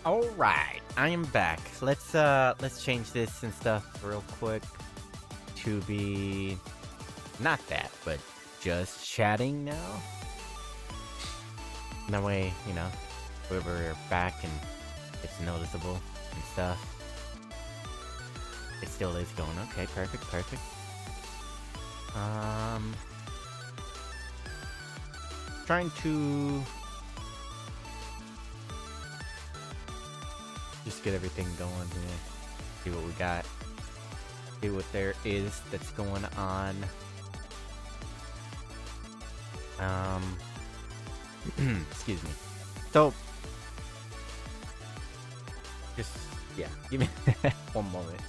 Alright, I am back. Let's change this and stuff real quick to be not that, but just chatting now. That way, you know, we're back and it's noticeable and stuff. It still is going. Okay, perfect. Trying to just get everything going here. See what we got. See what there is that's going on. Excuse me. So, just, yeah, give me one moment.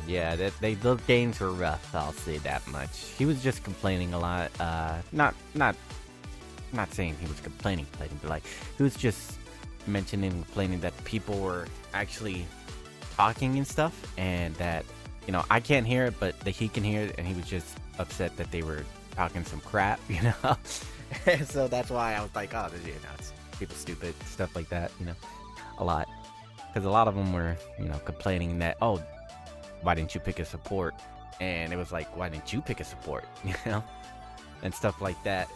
Yeah, those games were rough, I'll say that much. He was just complaining a lot, not saying he was complaining, but like, he was just complaining that people were actually talking and stuff, and that, you know, I can't hear it, but that he can hear it, and he was just upset that they were talking some crap, you know? So that's why I was like, oh, you know, it's people stupid, stuff like that, you know, a lot. Because a lot of them were, you know, complaining that, oh, why didn't you pick a support? And it was like, why didn't you pick a support? You know? And stuff like that.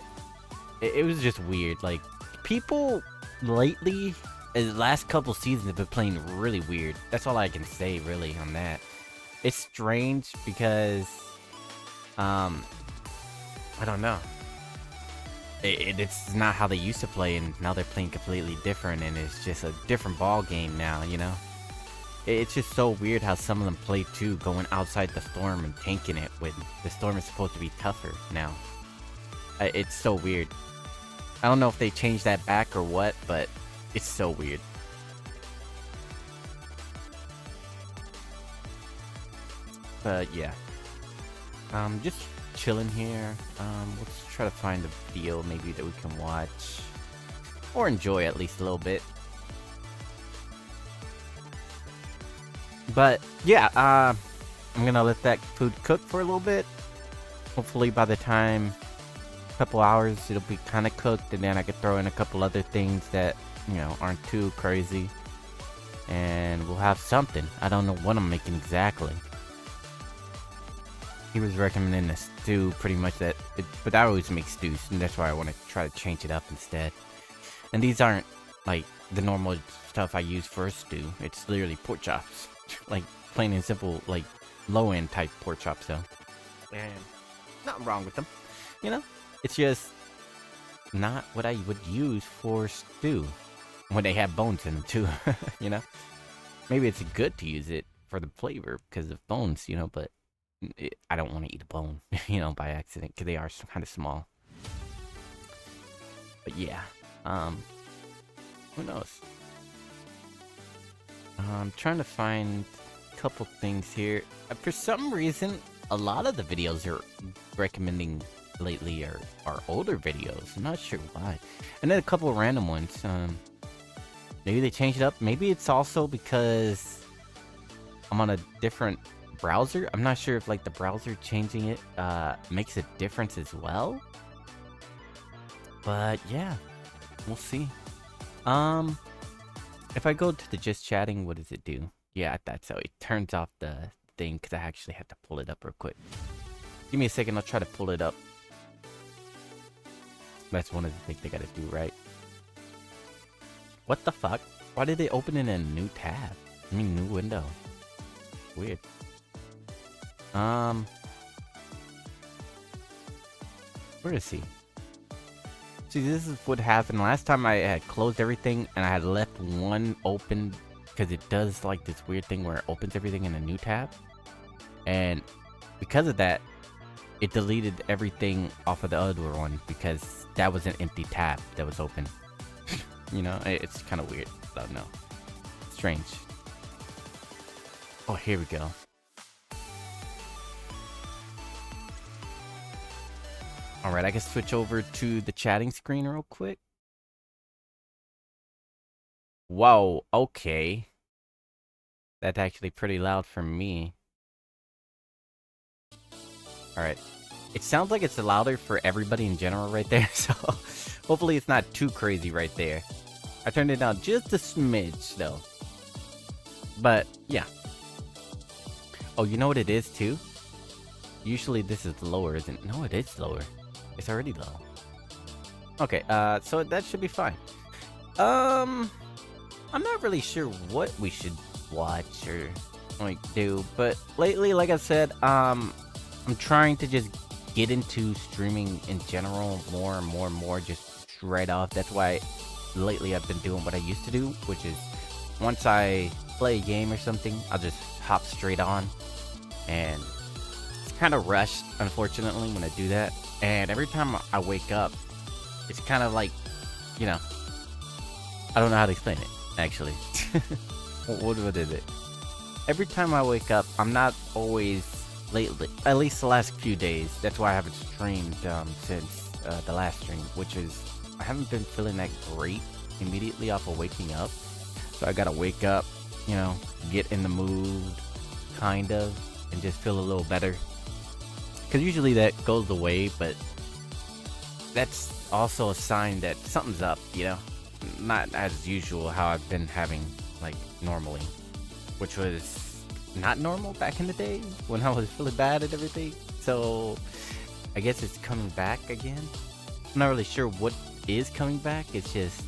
It was just weird. Like, people lately, the last couple seasons have been playing really weird. That's all I can say, really, on that. It's strange because, I don't know. It's not how they used to play, and now they're playing completely different, and it's just a different ball game now, you know? It's just so weird how some of them play too, going outside the storm and tanking it when the storm is supposed to be tougher now. It's so weird. I don't know if they changed that back or what, but it's so weird. But yeah. Just chilling here. Let's try to find a video maybe that we can watch or enjoy at least a little bit. But yeah, I'm gonna let that food cook for a little bit. Hopefully by the time a couple hours it'll be kind of cooked, and then I could throw in a couple other things that, you know, aren't too crazy, and we'll have something. I don't know what I'm making exactly. He was recommending a stew, pretty much but I always make stews, and that's why I want to try to change it up instead. And these aren't like the normal stuff I use for a stew. It's literally pork chops, like plain and simple, like low-end type pork chops, though. And nothing wrong with them, you know. It's just not what I would use for stew when they have bones in them too, you know. Maybe it's good to use it for the flavor because of bones, you know, but I don't want to eat a bone, you know, by accident, because they are kind of small. But yeah, who knows? I'm trying to find a couple things here. For some reason, a lot of the videos are recommending lately are older videos. I'm not sure why. And then a couple of random ones. Maybe they changed it up. Maybe it's also because I'm on a different browser. I'm not sure if like the browser changing it makes a difference as well. But yeah, we'll see. If I go to the just chatting, what does it do? Yeah, that's how it turns off the thing, because I actually have to pull it up real quick. Give me a second, I'll try to pull it up. That's one of the things they gotta do, right? What the fuck? Why did they open in a new tab? I mean, new window. Weird. Where is he? See, this is what happened last time. I had closed everything and I had left one open, because it does like this weird thing where it opens everything in a new tab, and because of that, it deleted everything off of the other one, because that was an empty tab that was open. You know, it's kind of weird. I don't know. Strange. Oh, here we go. Alright, I can switch over to the chatting screen real quick. Whoa, okay. That's actually pretty loud for me. Alright. It sounds like it's louder for everybody in general right there, so hopefully it's not too crazy right there. I turned it down just a smidge though. But yeah. Oh, you know what it is too? Usually this is lower, isn't it? No, it is lower. It's already low. Okay, so that should be fine. I'm not really sure what we should watch or like do, but lately, like I said, I'm trying to just get into streaming in general more and more and more, just right off. That's why lately I've been doing what I used to do, which is once I play a game or something, I'll just hop straight on, and it's kind of rushed, unfortunately, when I do that. And every time I wake up, it's kind of like, you know, I don't know how to explain it, actually. What is it? Every time I wake up, I'm not always lately, at least the last few days. That's why I haven't streamed since the last stream, which is I haven't been feeling that great immediately off of waking up. So I gotta wake up, you know, get in the mood, kind of, and just feel a little better. Because usually that goes away, but that's also a sign that something's up, you know? Not as usual how I've been having, like, normally. Which was not normal back in the day when I was feeling bad and everything. So I guess it's coming back again. I'm not really sure what is coming back. It's just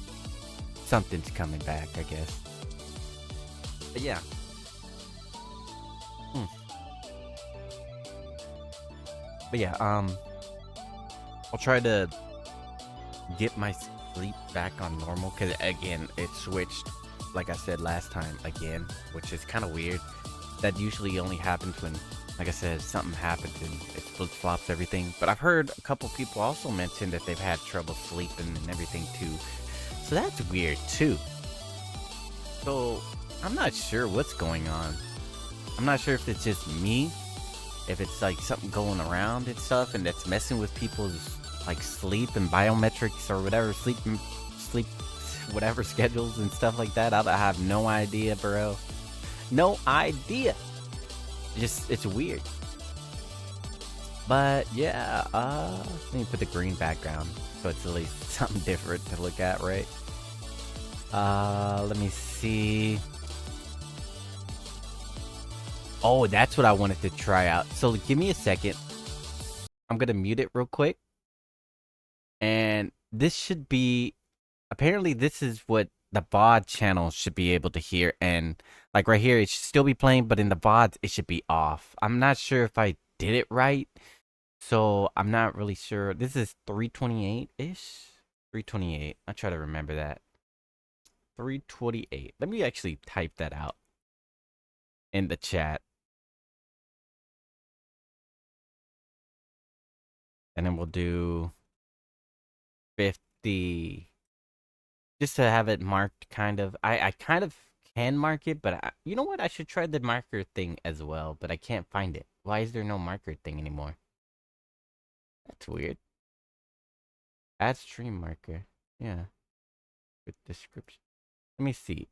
something's coming back, I guess. But yeah. But yeah, I'll try to get my sleep back on normal, because again, it switched, like I said last time, again, which is kind of weird. That usually only happens when, like I said, something happens and it flip-flops everything. But I've heard a couple people also mention that they've had trouble sleeping and everything too. So that's weird too. So I'm not sure what's going on. I'm not sure if it's just me, if it's like something going around and stuff, and that's messing with people's like sleep and biometrics or whatever, sleep whatever schedules and stuff like that. I have no idea, bro. No idea. Just, it's weird. But yeah, let me put the green background so it's at least something different to look at, right? Let me see. Oh, that's what I wanted to try out. So give me a second. I'm gonna mute it real quick. And this should be, apparently this is what the VOD channel should be able to hear. And like right here, it should still be playing, but in the VODs, it should be off. I'm not sure if I did it right. So I'm not really sure. This is 328-ish? 328. I'll try to remember that. 328. Let me actually type that out in the chat. And then we'll do 50. Just to have it marked, kind of. I kind of can mark it, but you know what? I should try the marker thing as well, but I can't find it. Why is there no marker thing anymore? That's weird. Add stream marker. Yeah. With description. Let me see.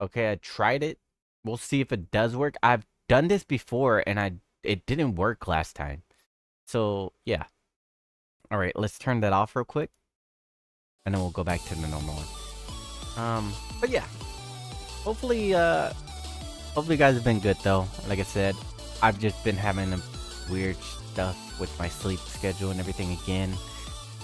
Okay, I tried it. We'll see if it does work. I've done this before, and it didn't work last time. So, yeah. Alright, let's turn that off real quick. And then we'll go back to the normal one. But yeah. Hopefully you guys have been good, though. Like I said, I've just been having weird stuff with my sleep schedule and everything again.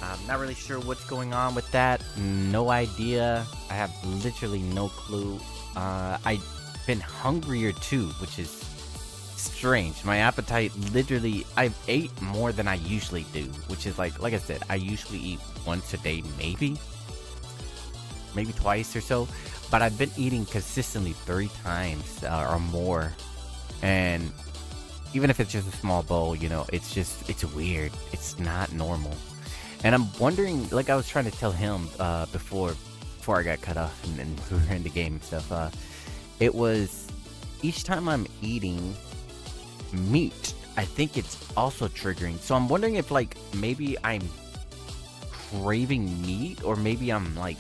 I'm not really sure what's going on with that. No idea. I have literally no clue. I've been hungrier too, which is strange. My appetite, literally, I've ate more than I usually do, which is like I said, I usually eat once a day, maybe twice or so, but I've been eating consistently 3 times or more. And even if it's just a small bowl, you know, it's weird. It's not normal. And I'm wondering, like I was trying to tell him before I got cut off and we were in the game and stuff, it was each time I'm eating meat, I think it's also triggering. So I'm wondering if like maybe I'm craving meat, or maybe I'm like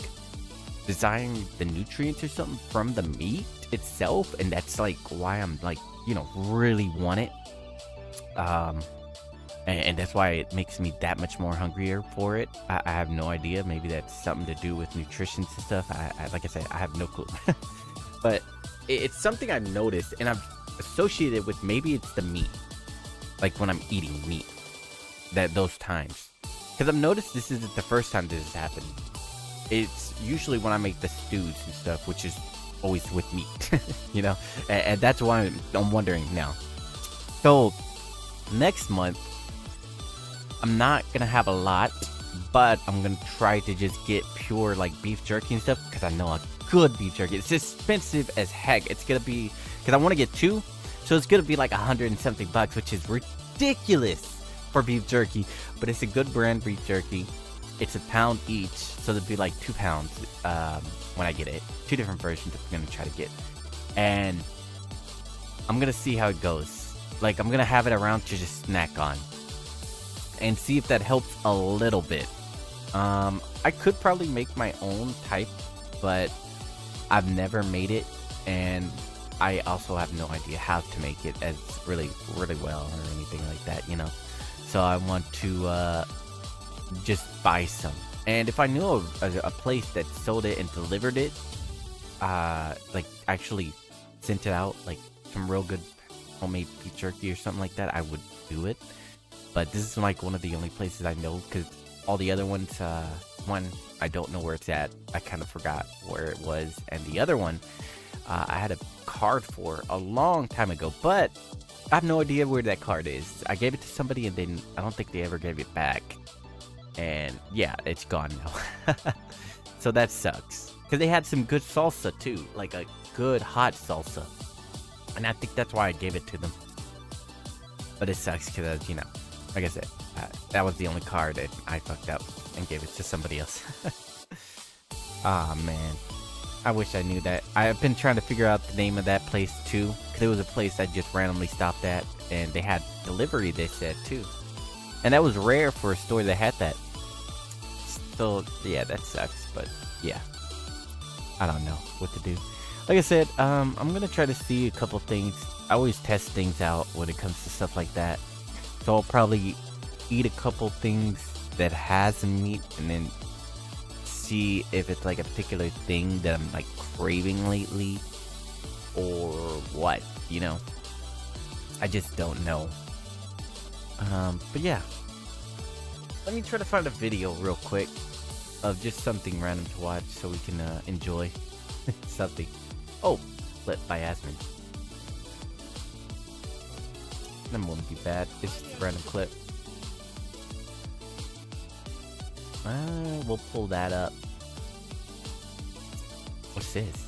desiring the nutrients or something from the meat itself, and that's like why I'm like, you know, really want it. and that's why it makes me that much more hungrier for it. I have no idea. Maybe that's something to do with nutrition and stuff. Like I said, I have no clue. But it's something I've noticed, and I've associated with maybe it's the meat, like when I'm eating meat, that those times. Because I've noticed this isn't the first time this has happened. It's usually when I make the stews and stuff, which is always with meat, you know? And that's why I'm wondering now. So, next month, I'm not going to have a lot, but I'm going to try to just get pure, like, beef jerky and stuff, because I know a good beef jerky. It's expensive as heck. It's going to be, because I want to get 2, so it's going to be like $100 and something bucks, which is ridiculous for beef jerky, but it's a good brand beef jerky. It's £1 each, so it'd be like £2 when I get it. 2 different versions I'm gonna try to get, and I'm gonna see how it goes. Like, I'm gonna have it around to just snack on, and see if that helps a little bit. I could probably make my own type, but I've never made it, and I also have no idea how to make it as really well or anything like that, you know. So I want to just buy some, and if I knew a place that sold it and delivered it, like actually sent it out, like some real good homemade beef jerky or something like that, I would do it. But this is like one of the only places I know, because all the other ones, one, I don't know where it's at. I kind of forgot where it was, and the other one, I had a card for a long time ago, but I have no idea where that card is. I gave it to somebody, and then I don't think they ever gave it back. And yeah, it's gone now. So that sucks. Because they had some good salsa too. Like a good hot salsa. And I think that's why I gave it to them. But it sucks because, you know, like I said, that was the only card that I fucked up and gave it to somebody else. Ah, man. I wish I knew that. I've been trying to figure out the name of that place too. Because it was a place I just randomly stopped at. And they had delivery, they said, too. And that was rare for a store that had that. So, yeah, that sucks, but yeah. I don't know what to do. Like I said, I'm gonna try to see a couple things. I always test things out when it comes to stuff like that. So I'll probably eat a couple things that has meat, and then see if it's like a particular thing that I'm like craving lately, or what, you know. I just don't know. But yeah. Let me try to find a video real quick of just something random to watch so we can enjoy something. Oh, Lit by Asmon. That won't be bad. It's just a random clip. We'll pull that up. What's this?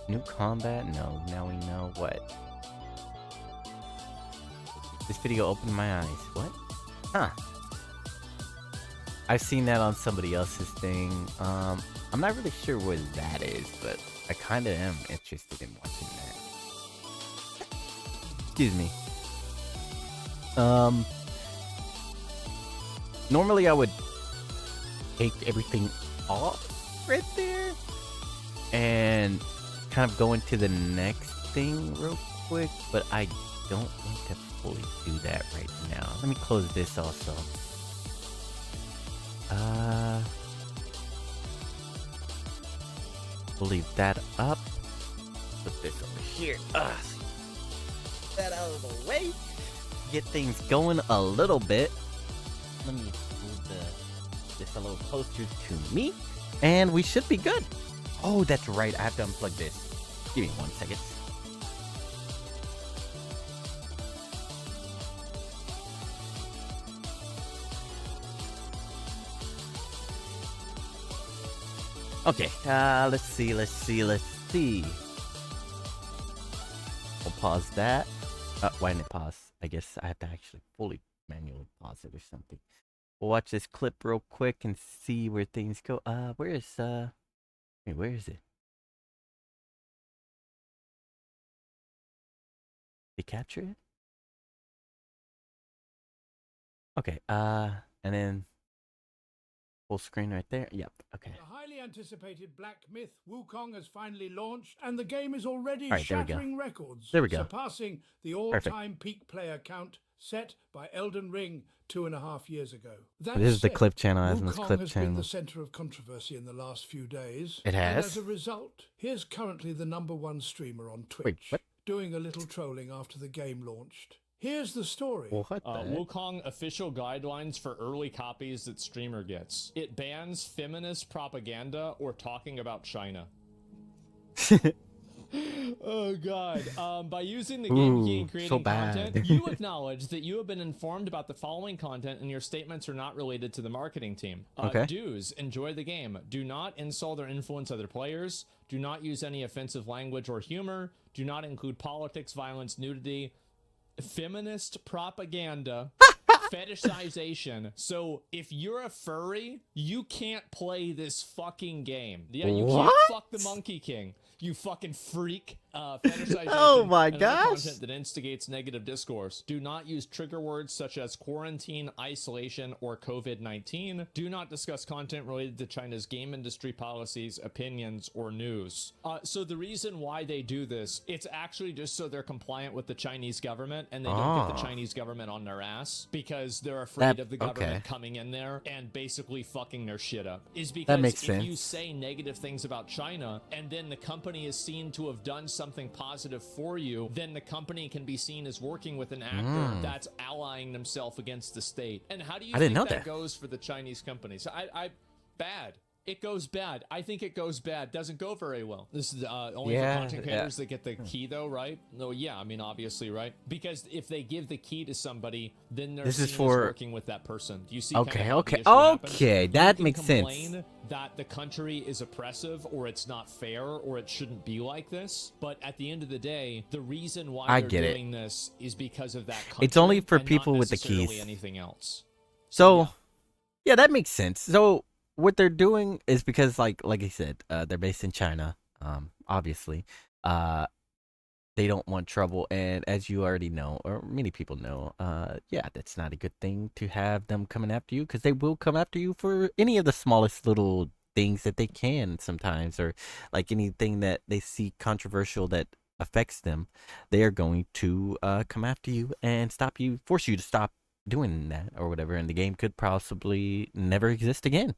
New combat? No, now we know what. This video opened my eyes. What? Huh. I've seen that on somebody else's thing. I'm not really sure where that is, but I kind of am interested in watching that. Excuse me. Normally I would take everything off right there and kind of go into the next thing real quick, but I don't want to fully do that right now. Let me close this also. We'll leave that up. Put this over here. Get that out of the way. Get things going a little bit. Let me move this a little closer to me, and we should be good. Oh, that's right. I have to unplug this. Give me 1 second. Okay, let's see. We'll pause that. Why didn't it pause? I guess I have to actually fully manually pause it or something. We'll watch this clip real quick and see where things go. Where is it? Did you capture it? Okay, and then full screen right there. Yep, okay. The highly anticipated Black Myth Wukong has finally launched, and the game is already All right, shattering records, surpassing the all-time peak player count set by Elden Ring 2.5 years ago. This is the clip channel, Asmon's clip has channel. been the center of controversy in the last few days. It has? And as a result, here's currently the #1 streamer on Twitch, doing a little trolling after the game launched. Here's the story. Wukong official guidelines for early copies that streamer gets. It bans feminist propaganda or talking about China. Oh god. By using the game key and creating content, you acknowledge that you have been informed about the following content and your statements are not related to the marketing team. Do's, enjoy the game. Do not insult or influence other players. Do not use any offensive language or humor. Do not include politics, violence, nudity, feminist propaganda, fetishization. So if you're a furry, you can't play this fucking game. Yeah, you can't fuck the Monkey King. You fucking freak. Fetishization. Oh my gosh. Content that instigates negative discourse. Do not use trigger words such as quarantine, isolation, or COVID-19. Do not discuss content related to China's game industry policies, opinions, or news. So the reason why they do this, it's actually just so they're compliant with the Chinese government and they don't get the Chinese government on their ass because they're afraid of the government coming in there and basically fucking their shit up. Is because if you say negative things about China and then the company is seen to have done something positive for you, then the company can be seen as working with an actor that's allying themselves against the state. And how do you think that goes for the Chinese companies? Bad. It goes bad. I think it goes bad. Doesn't go very well. This is only for content creators that get the key, though, right? No, yeah, I mean, obviously, right? Because if they give the key to somebody, then they're seen as working with that person. Do you see? Okay, that makes sense. That the country is oppressive, or it's not fair, or it shouldn't be like this. But at the end of the day, the reason why they're doing this is because of that country. It's only for people with the keys. Anything else? So, yeah, that makes sense. So what they're doing is because, like I said, they're based in China. Obviously, they don't want trouble, and as you already know, or many people know, yeah, that's not a good thing to have them coming after you, because they will come after you for any of the smallest little things that they can sometimes, or like anything that they see controversial that affects them. They are going to come after you and stop you, force you to stop doing that or whatever, and the game could possibly never exist again.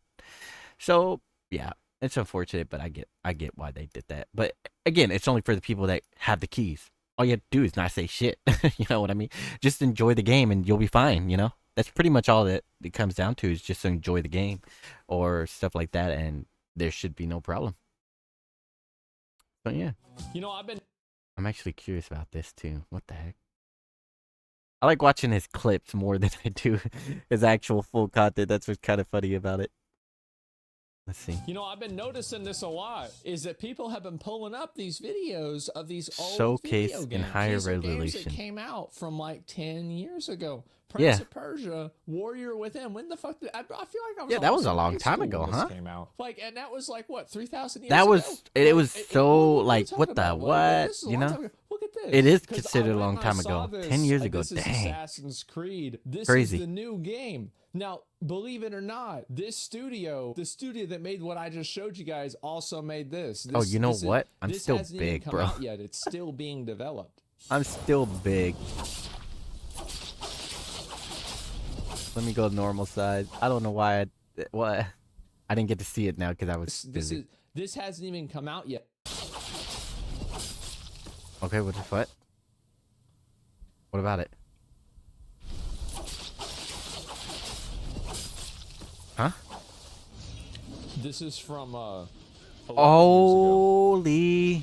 So yeah, it's unfortunate, but I get why they did that. But again, it's only for the people that have the keys. All you have to do is not say shit. You know what I mean? Just enjoy the game and you'll be fine, you know? That's pretty much all that it comes down to, is just to enjoy the game or stuff like that, and there should be no problem. But yeah. You know, I'm actually curious about this too. What the heck? I like watching his clips more than I do his actual full content. That's what's kind of funny about it. Let's see. You know, I've been noticing this a lot, is that people have been pulling up these videos of these old showcase video games. in higher resolution. Games that came out from like 10 years ago. Prince of Persia, Warrior Within. When the fuck did I feel like I was that was a long time ago, huh? Came out. Like, and that was like what, 3,000 years that ago? was it was so like what the what, you know? Look at this. It is considered a long time ago. 10 years ago. This is Dang. Assassin's Creed. This Crazy. is the new game. Now, believe it or not, this studio, the studio that made what I just showed you guys, also made this. Oh, you know what? I'm still big, bro. Out yet. It's still being developed. I'm still big. Let me go normal size. I don't know why I didn't get to see it now because I was busy. This hasn't even come out yet. Okay, what? What about it? Huh? This is from holy.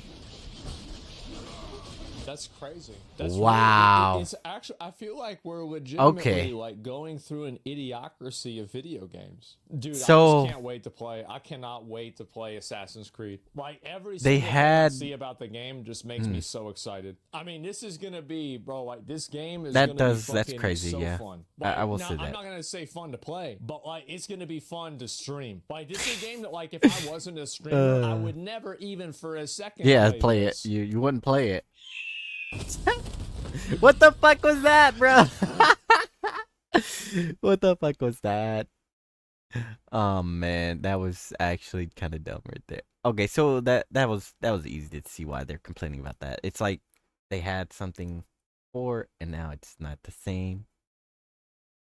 That's crazy. That's wow. Really, it's actually, I feel like we're legitimately like going through an idiocracy of video games. Dude, so, I just can't wait to play. I cannot wait to play Assassin's Creed. Like every they single had thing I see about the game just makes me so excited. I mean, this is gonna be, bro, like this game is that's crazy, so yeah. fun. Like, I will say that. I'm not gonna say fun to play, but like it's gonna be fun to stream. Like this is a game that like if I wasn't a streamer, I would never even for a second play it. You wouldn't play it. What the fuck was that, bro? What the fuck was that? Oh man, that was actually kind of dumb right there. Okay, so that was easy to see why they're complaining about that. It's like they had something before and now it's not the same.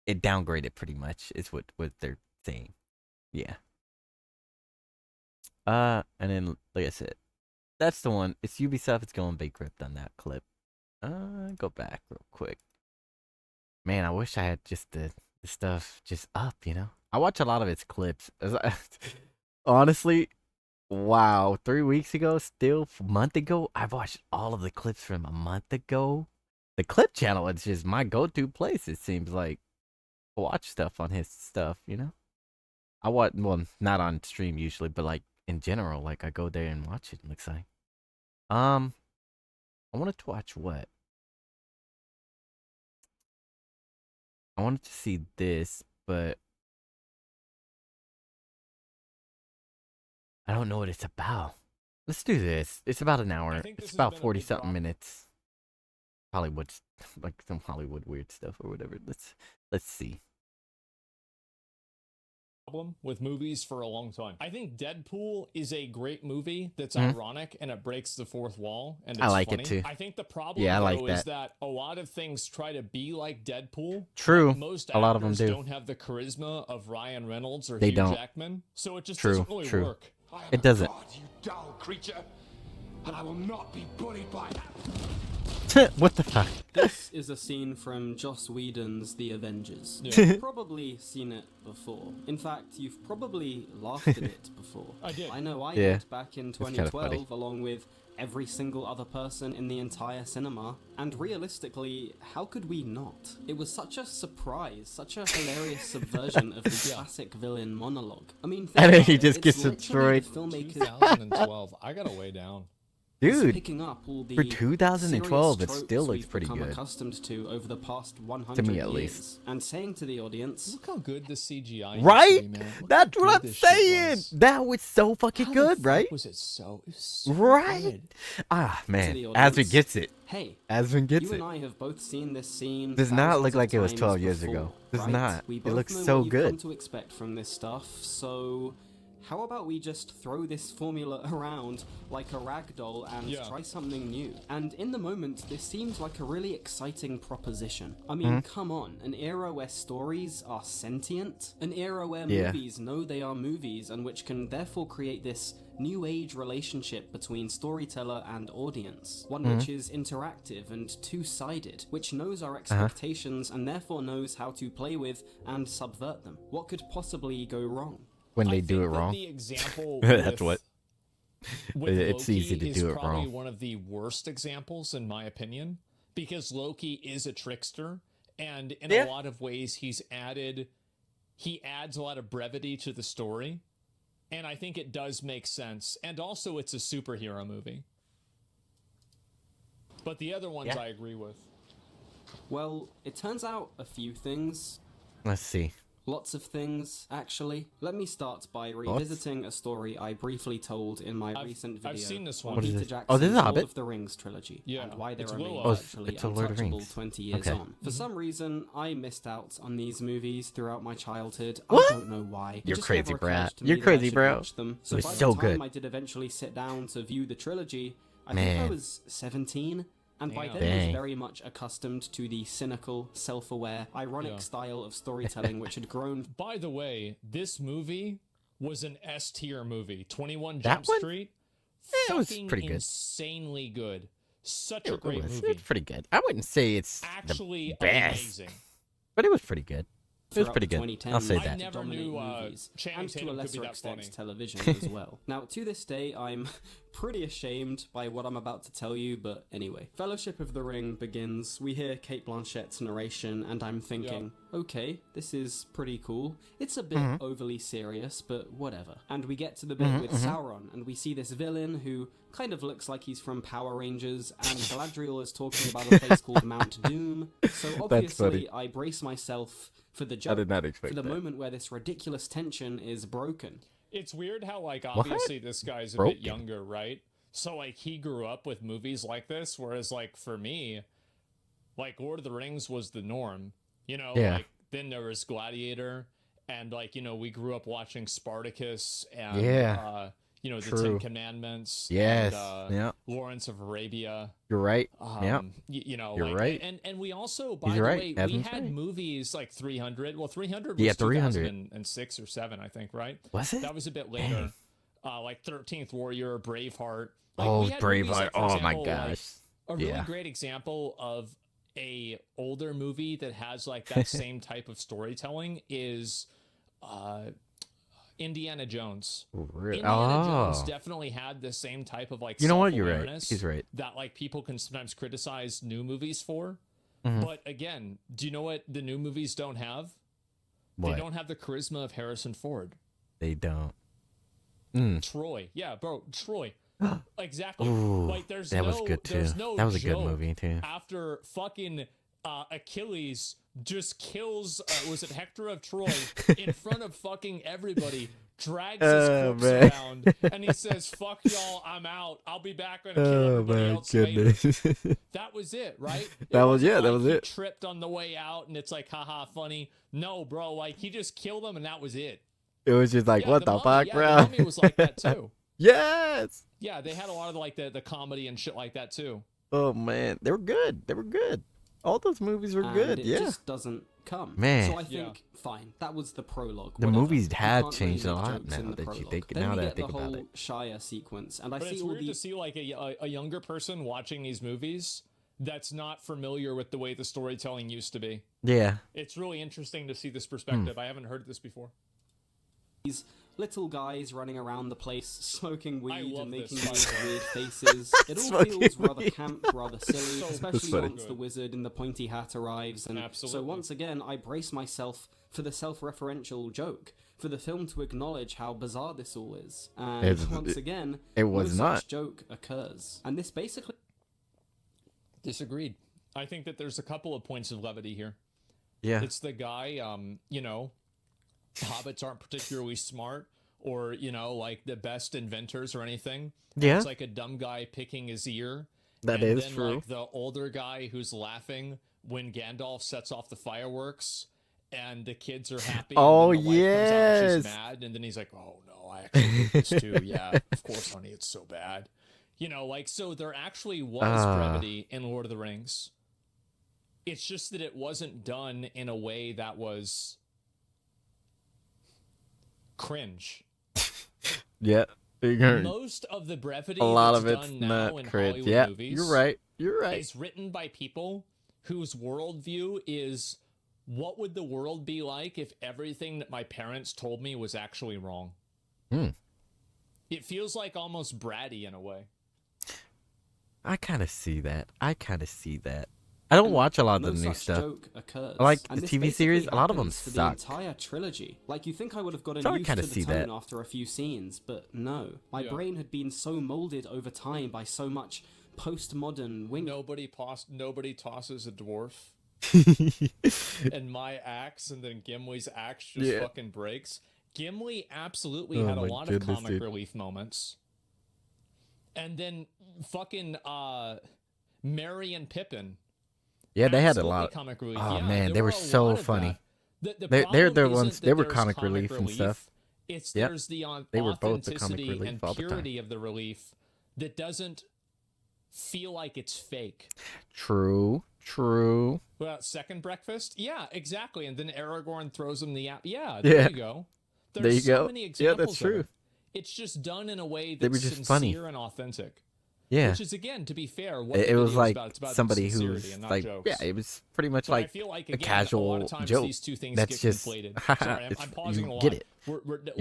It downgraded pretty much is what they're saying. Yeah. And then like I said, that's the one. It's Ubisoft. It's going bankrupt on that clip. Go back real quick. Man, I wish I had just the stuff just up. I watch a lot of its clips. Honestly, wow. 3 weeks ago, still a month ago, I've watched all of the clips from a month ago. The clip channel is just my go-to place. It seems like to watch stuff on his stuff. I watch, well, not on stream usually, but like in general, like I go there and watch it. Looks like. Um, I wanted to watch what? I wanted to see this, but I don't know what it's about. Let's do this. It's about an hour. think It's this has about been a 40 big something problem. minutes. Hollywood's like some Hollywood weird stuff or whatever. Let's see. Problem with movies for a long time. I think Deadpool is a great movie that's Mhm. ironic and it breaks the fourth wall and it's I like it funny. too. I think the problem Yeah, I though like is that. that a lot of things try to be like Deadpool. True. But most A lot of them actors do. don't have the charisma of Ryan Reynolds or They Hugh don't. Jackman, so it just True, doesn't really true. work. I am It a doesn't. god, you dull creature, and I will not be bullied by that. What the fuck? This is a scene from Joss Whedon's The Avengers. Yeah. You've probably seen it before. In fact, you've probably laughed at it before. I did. I know I Yeah. did back in kinda funny. 2012, along with every single other person in the entire cinema. And realistically, how could we not? It was such a surprise, such a hilarious subversion of the classic villain monologue. I mean, think And then about he it, just it's gets literally destroyed. the filmmaker 2012. I gotta way down. is Dude, picking up all the for 2012, serious it still tropes looks we've pretty become good. accustomed to over the past 100 To me, at years, least. and saying to the audience, Look how good the CGI used Right? to be, man. Look That's how what good I'm this shit saying. was. That was so fucking How good, the fuck right? Was it so Right? good. Ah, man. the Asvin audience, gets it. hey, Asvin gets you it. and I have both seen this scene. Does not thousands look of like it was times 12 years before, ago. Does right? not. We It both looks know so what you've come good. to expect from this stuff. So, how about we just throw this formula around like a rag doll and Yeah. try something new? And in the moment, this seems like a really exciting proposition. I mean, come on, an era where stories are sentient, an era where Yeah. movies know they are movies and which can therefore create this new age relationship between storyteller and audience, one which is interactive and two-sided, which knows our expectations and therefore knows how to play with and subvert them. What could possibly go wrong? When they I do it think that wrong. The example That's with, what. with It's Loki easy to is do it probably wrong. one of the worst examples in my opinion, because Loki is a trickster, and in Yeah. a lot of ways he adds a lot of brevity to the story, and I think it does make sense. And also, it's a superhero movie. But the other ones Yeah. I agree with. Well, it turns out a few things. Let's see. Lots of things, actually. Let me start by revisiting a story I briefly told in my recent video. I've seen this on one. What is Peter this? Jackson's Oh, this is Lord Hobbit? of the Rings trilogy, Yeah, and why they it's remain Willow. Oh, virtually it's a Lord of the untouchable Rings. 20 years Okay. on. For some reason, I missed out on these movies throughout my childhood. What? I don't know why. It You're just crazy, never occurred brat. to me You're that I crazy, should bro. watch them. It was by so the time good. I did eventually sit down to view the trilogy, I think I Man. was 17. And by Damn. then, I was Dang. very much accustomed to the cynical, self-aware, ironic Yeah. style of storytelling which had grown. By the way, this movie was an S tier movie. 21 That Jump one? Street. Yeah, it was Fucking pretty good. insanely good. Such a It great was, movie. it's pretty good. I wouldn't say it's Actually the best, amazing. but it was pretty good. It was throughout pretty the good. 2010s I'll say I that. never dominate knew, movies, Channing and to a Tatum could be lesser that extent funny. television as well. Now, to this day, I'm pretty ashamed by what I'm about to tell you, but anyway. Fellowship of the Ring begins, we hear Kate Blanchett's narration, and I'm thinking, okay, this is pretty cool. It's a bit overly serious, but whatever. And we get to the bit with Sauron, and we see this villain who kind of looks like he's from Power Rangers, and Galadriel is talking about a place called Mount Doom. So obviously, funny. I brace myself for the I joke, did not expect for the that. moment where this ridiculous tension is broken. It's weird how, like, obviously this guy's a bit Broken. younger, right? So, like, he grew up with movies like this, whereas, like, for me, like, Lord of the Rings was the norm. You know, Yeah. like, then there was Gladiator, and like, you know, we grew up watching Spartacus and Yeah. you know, the True. Ten Commandments. Yes. And, Yeah. Lawrence of Arabia. You're right. Yeah. You know, You're like, right. And we also, by He's the right. way, we Adam's had right. movies like 300. Well, 300 was Yeah, 300. 2006 or 7, I think, right? Was it? That was a bit later. Like 13th Warrior, Braveheart. Like, Oh, we had movies, Braveheart. like, for Oh my example, gosh. like, a really Yeah. great example of a older movie that has like that same type of storytelling is Indiana Jones. Really? Indiana Jones Oh. definitely had the same type of like You know what? You're right. self-awareness He's right. that like people can sometimes criticize new movies for. Mhm. But again, do you know what the new movies don't have? What? They don't have the charisma of Harrison Ford. They don't. Troy. Yeah, bro, Troy. Exactly. Ooh, like there's that no was good too. there's no That was a good joke movie too. after fucking Achilles just kills was it Hector of Troy in front of fucking everybody, drags his corpse man. around, and he says, "Fuck y'all, I'm out. I'll be back when I kill Oh everybody my else later." goodness. That was it, right? That was- wasn't yeah, that like was he it. tripped on the way out, and it's like, haha, funny. No, bro, like he just killed them, and that was it. It was just like, Yeah, what the Mummy, fuck, yeah, bro? The Mummy was like that too. Yes. Yeah, they had a lot of like the comedy and shit like that too. Oh man, they were good. They were good. All those movies were And good. it Yeah. just doesn't come. Man. So I think, fine, that was the prologue. The whatever. movies You had can't changed really a make lot jokes in now the that you prologue. think- Then now we that I get think the about whole it. Shire sequence, and I But see it's all weird the to see like a younger person watching these movies that's not familiar with the way the storytelling used to be. Yeah. It's really interesting to see this perspective. I haven't heard this before. these little guys running around the place smoking weed love and making this, by these the way. weird faces. It all Smoking feels rather weed. camp, rather silly, So especially funny. once the wizard in the pointy hat arrives. And so Absolutely. once again, I brace myself for the self-referential joke, for the film to acknowledge how bizarre this all is. And once again, it was no not. such joke occurs. And this basically... Disagreed. I think that there's a couple of points of levity here. Yeah. It's the guy, you know, hobbits aren't particularly smart or, you know, like the best inventors or anything. Yeah. It's like a dumb guy picking his ear. That and is then, true. Like the older guy who's laughing when Gandalf sets off the fireworks and the kids are happy. Oh, and then the wife comes out and yes. she's mad. And then he's like, oh no, I actually did this too. Yeah, of course, honey, it's so bad. You know, like, so there actually was brevity in Lord of the Rings. It's just that it wasn't done in a way that was cringe. Yeah. Most of the brevity A lot that's of it's done now not in cringe. Hollywood Yeah. movies You're right. You're right. is written by people whose worldview is, what would the world be like if everything that my parents told me was actually wrong? It feels like almost bratty in a way. I kind of see that. I don't watch a lot of no the new such stuff. joke occurs. I like And the this TV basically series, a lot of them happens for suck. The entire trilogy. Like, you think I would have gotten So I used to kinda the see tone that. after a few scenes, but no. My Yeah. brain had been so molded over time by so much postmodern wink. Nobody tosses a dwarf. And my axe and then Gimli's axe just Yeah. fucking breaks. Gimli absolutely Oh had a my lot of goodness, comic dude. relief moments. And then fucking Merry and Pippin. Yeah, they had a absolutely lot. Comic relief. Oh, Yeah, man, there they were a so lot of funny. that. They're problem the isn't ones- that they were there's comic relief and stuff. It's Yep. there's the They were both the comic authenticity relief and all the time. purity of the relief that doesn't feel like it's fake. True. Well, second breakfast? Yeah, exactly. And then Aragorn throws him the app. Yeah, Yeah. there you go. There's There you so go. many Yeah, examples that's of true. it. It's just done in a way They that's were just sincere funny. and authentic. Yeah. Which is, again, to be fair, what It the was video is like about. It's about somebody who sincerity was and not like, jokes. yeah, it was pretty much But I like feel like, a again, a casual lot of times joke. these two things That's get just conflated. Sorry, it's- I'm pausing you a lot. get it. You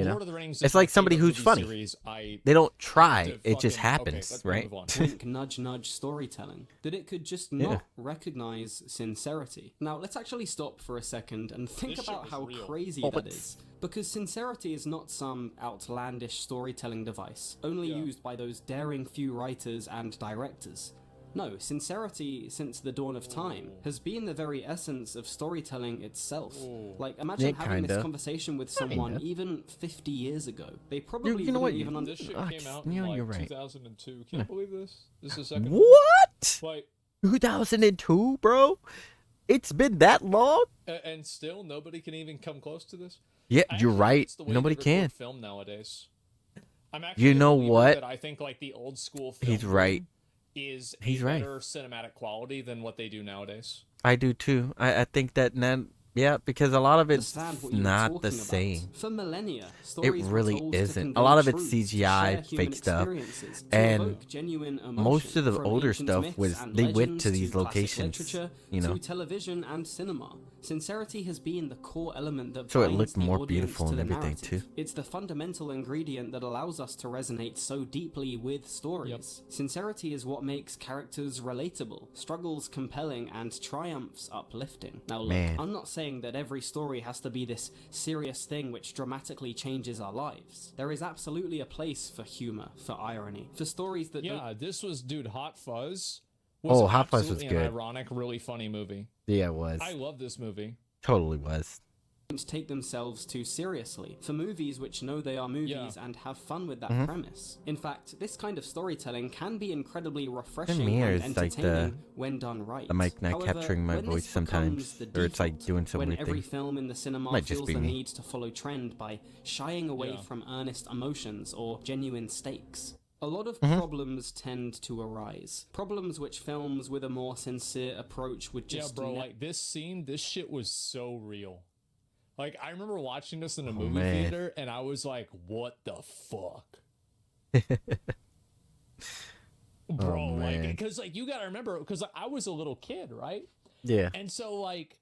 know? Lord of the Rings. It's is like my somebody favorite who's movie funny. series. They don't to try. It just fucking- happens, let's right? move on. Wink, nudge, nudge storytelling. That it could just not Yeah. recognize sincerity. Now, let's actually stop for a second and think This shit about was how real. crazy Oh, that but- is. Because sincerity is not some outlandish storytelling device, only Yeah. used by those daring few writers and directors. No, sincerity since the dawn of time has been the very essence of storytelling itself. Like, imagine Yeah, having this kinda. conversation with someone Kinda. even 50 years ago. They probably you know what, wouldn't even This shit Ah, came out you in know, like you're right. 2002. Can you believe this? This is the second. What? Like, 2002, bro? It's been that long? and still nobody can even come close to this. Yeah, I you're actually think right. it's the way Nobody they can. record film nowadays. I'm actually You a know believer what? That I think like the old school film He's right. is He's a right. better cinematic quality than what they do nowadays. I do too. I think that yeah, because a lot of it's Understand what you were not the talking same. about. For millennia, It stories were really told to isn't. A convey lot of it's truths, to CGI, share human fake stuff, experiences, to and evoke genuine emotion. most of the From older ancient stuff myths was and they went to legends these classic locations, literature, you know. to television and cinema. Sincerity has been the core element that So it binds looked the more audience beautiful to and the everything, narrative. too. It's the fundamental ingredient that allows us to resonate so deeply with stories. Sincerity is what makes characters relatable, struggles compelling, and triumphs uplifting. Now look, Man. I'm not saying that every story has to be this serious thing which dramatically changes our lives. There is absolutely a place for humor, for irony, for stories that don't This was, dude, Hot Fuzz was Hot Fuzz was absolutely good. an ironic, really funny movie. Yeah, it was. I love this movie. Totally was. take themselves too seriously, for movies which know they are movies and have fun with that premise. In fact, this kind of storytelling can be incredibly refreshing mirrors, and like entertaining when done right. The mic not However, capturing my when voice this becomes sometimes, the or it's like default, doing some when weird every thing. film in the cinema Might just feels be the me. need to follow trend by shying away from earnest emotions or genuine stakes. A lot of problems tend to arise. Problems which films with a more sincere approach would just Like this scene, this shit was so real. Like, I remember watching this in a movie man. theater, and I was like, what the fuck? Bro, like, because, like, you gotta remember, because like, I was a little kid, right? Yeah. And so, like,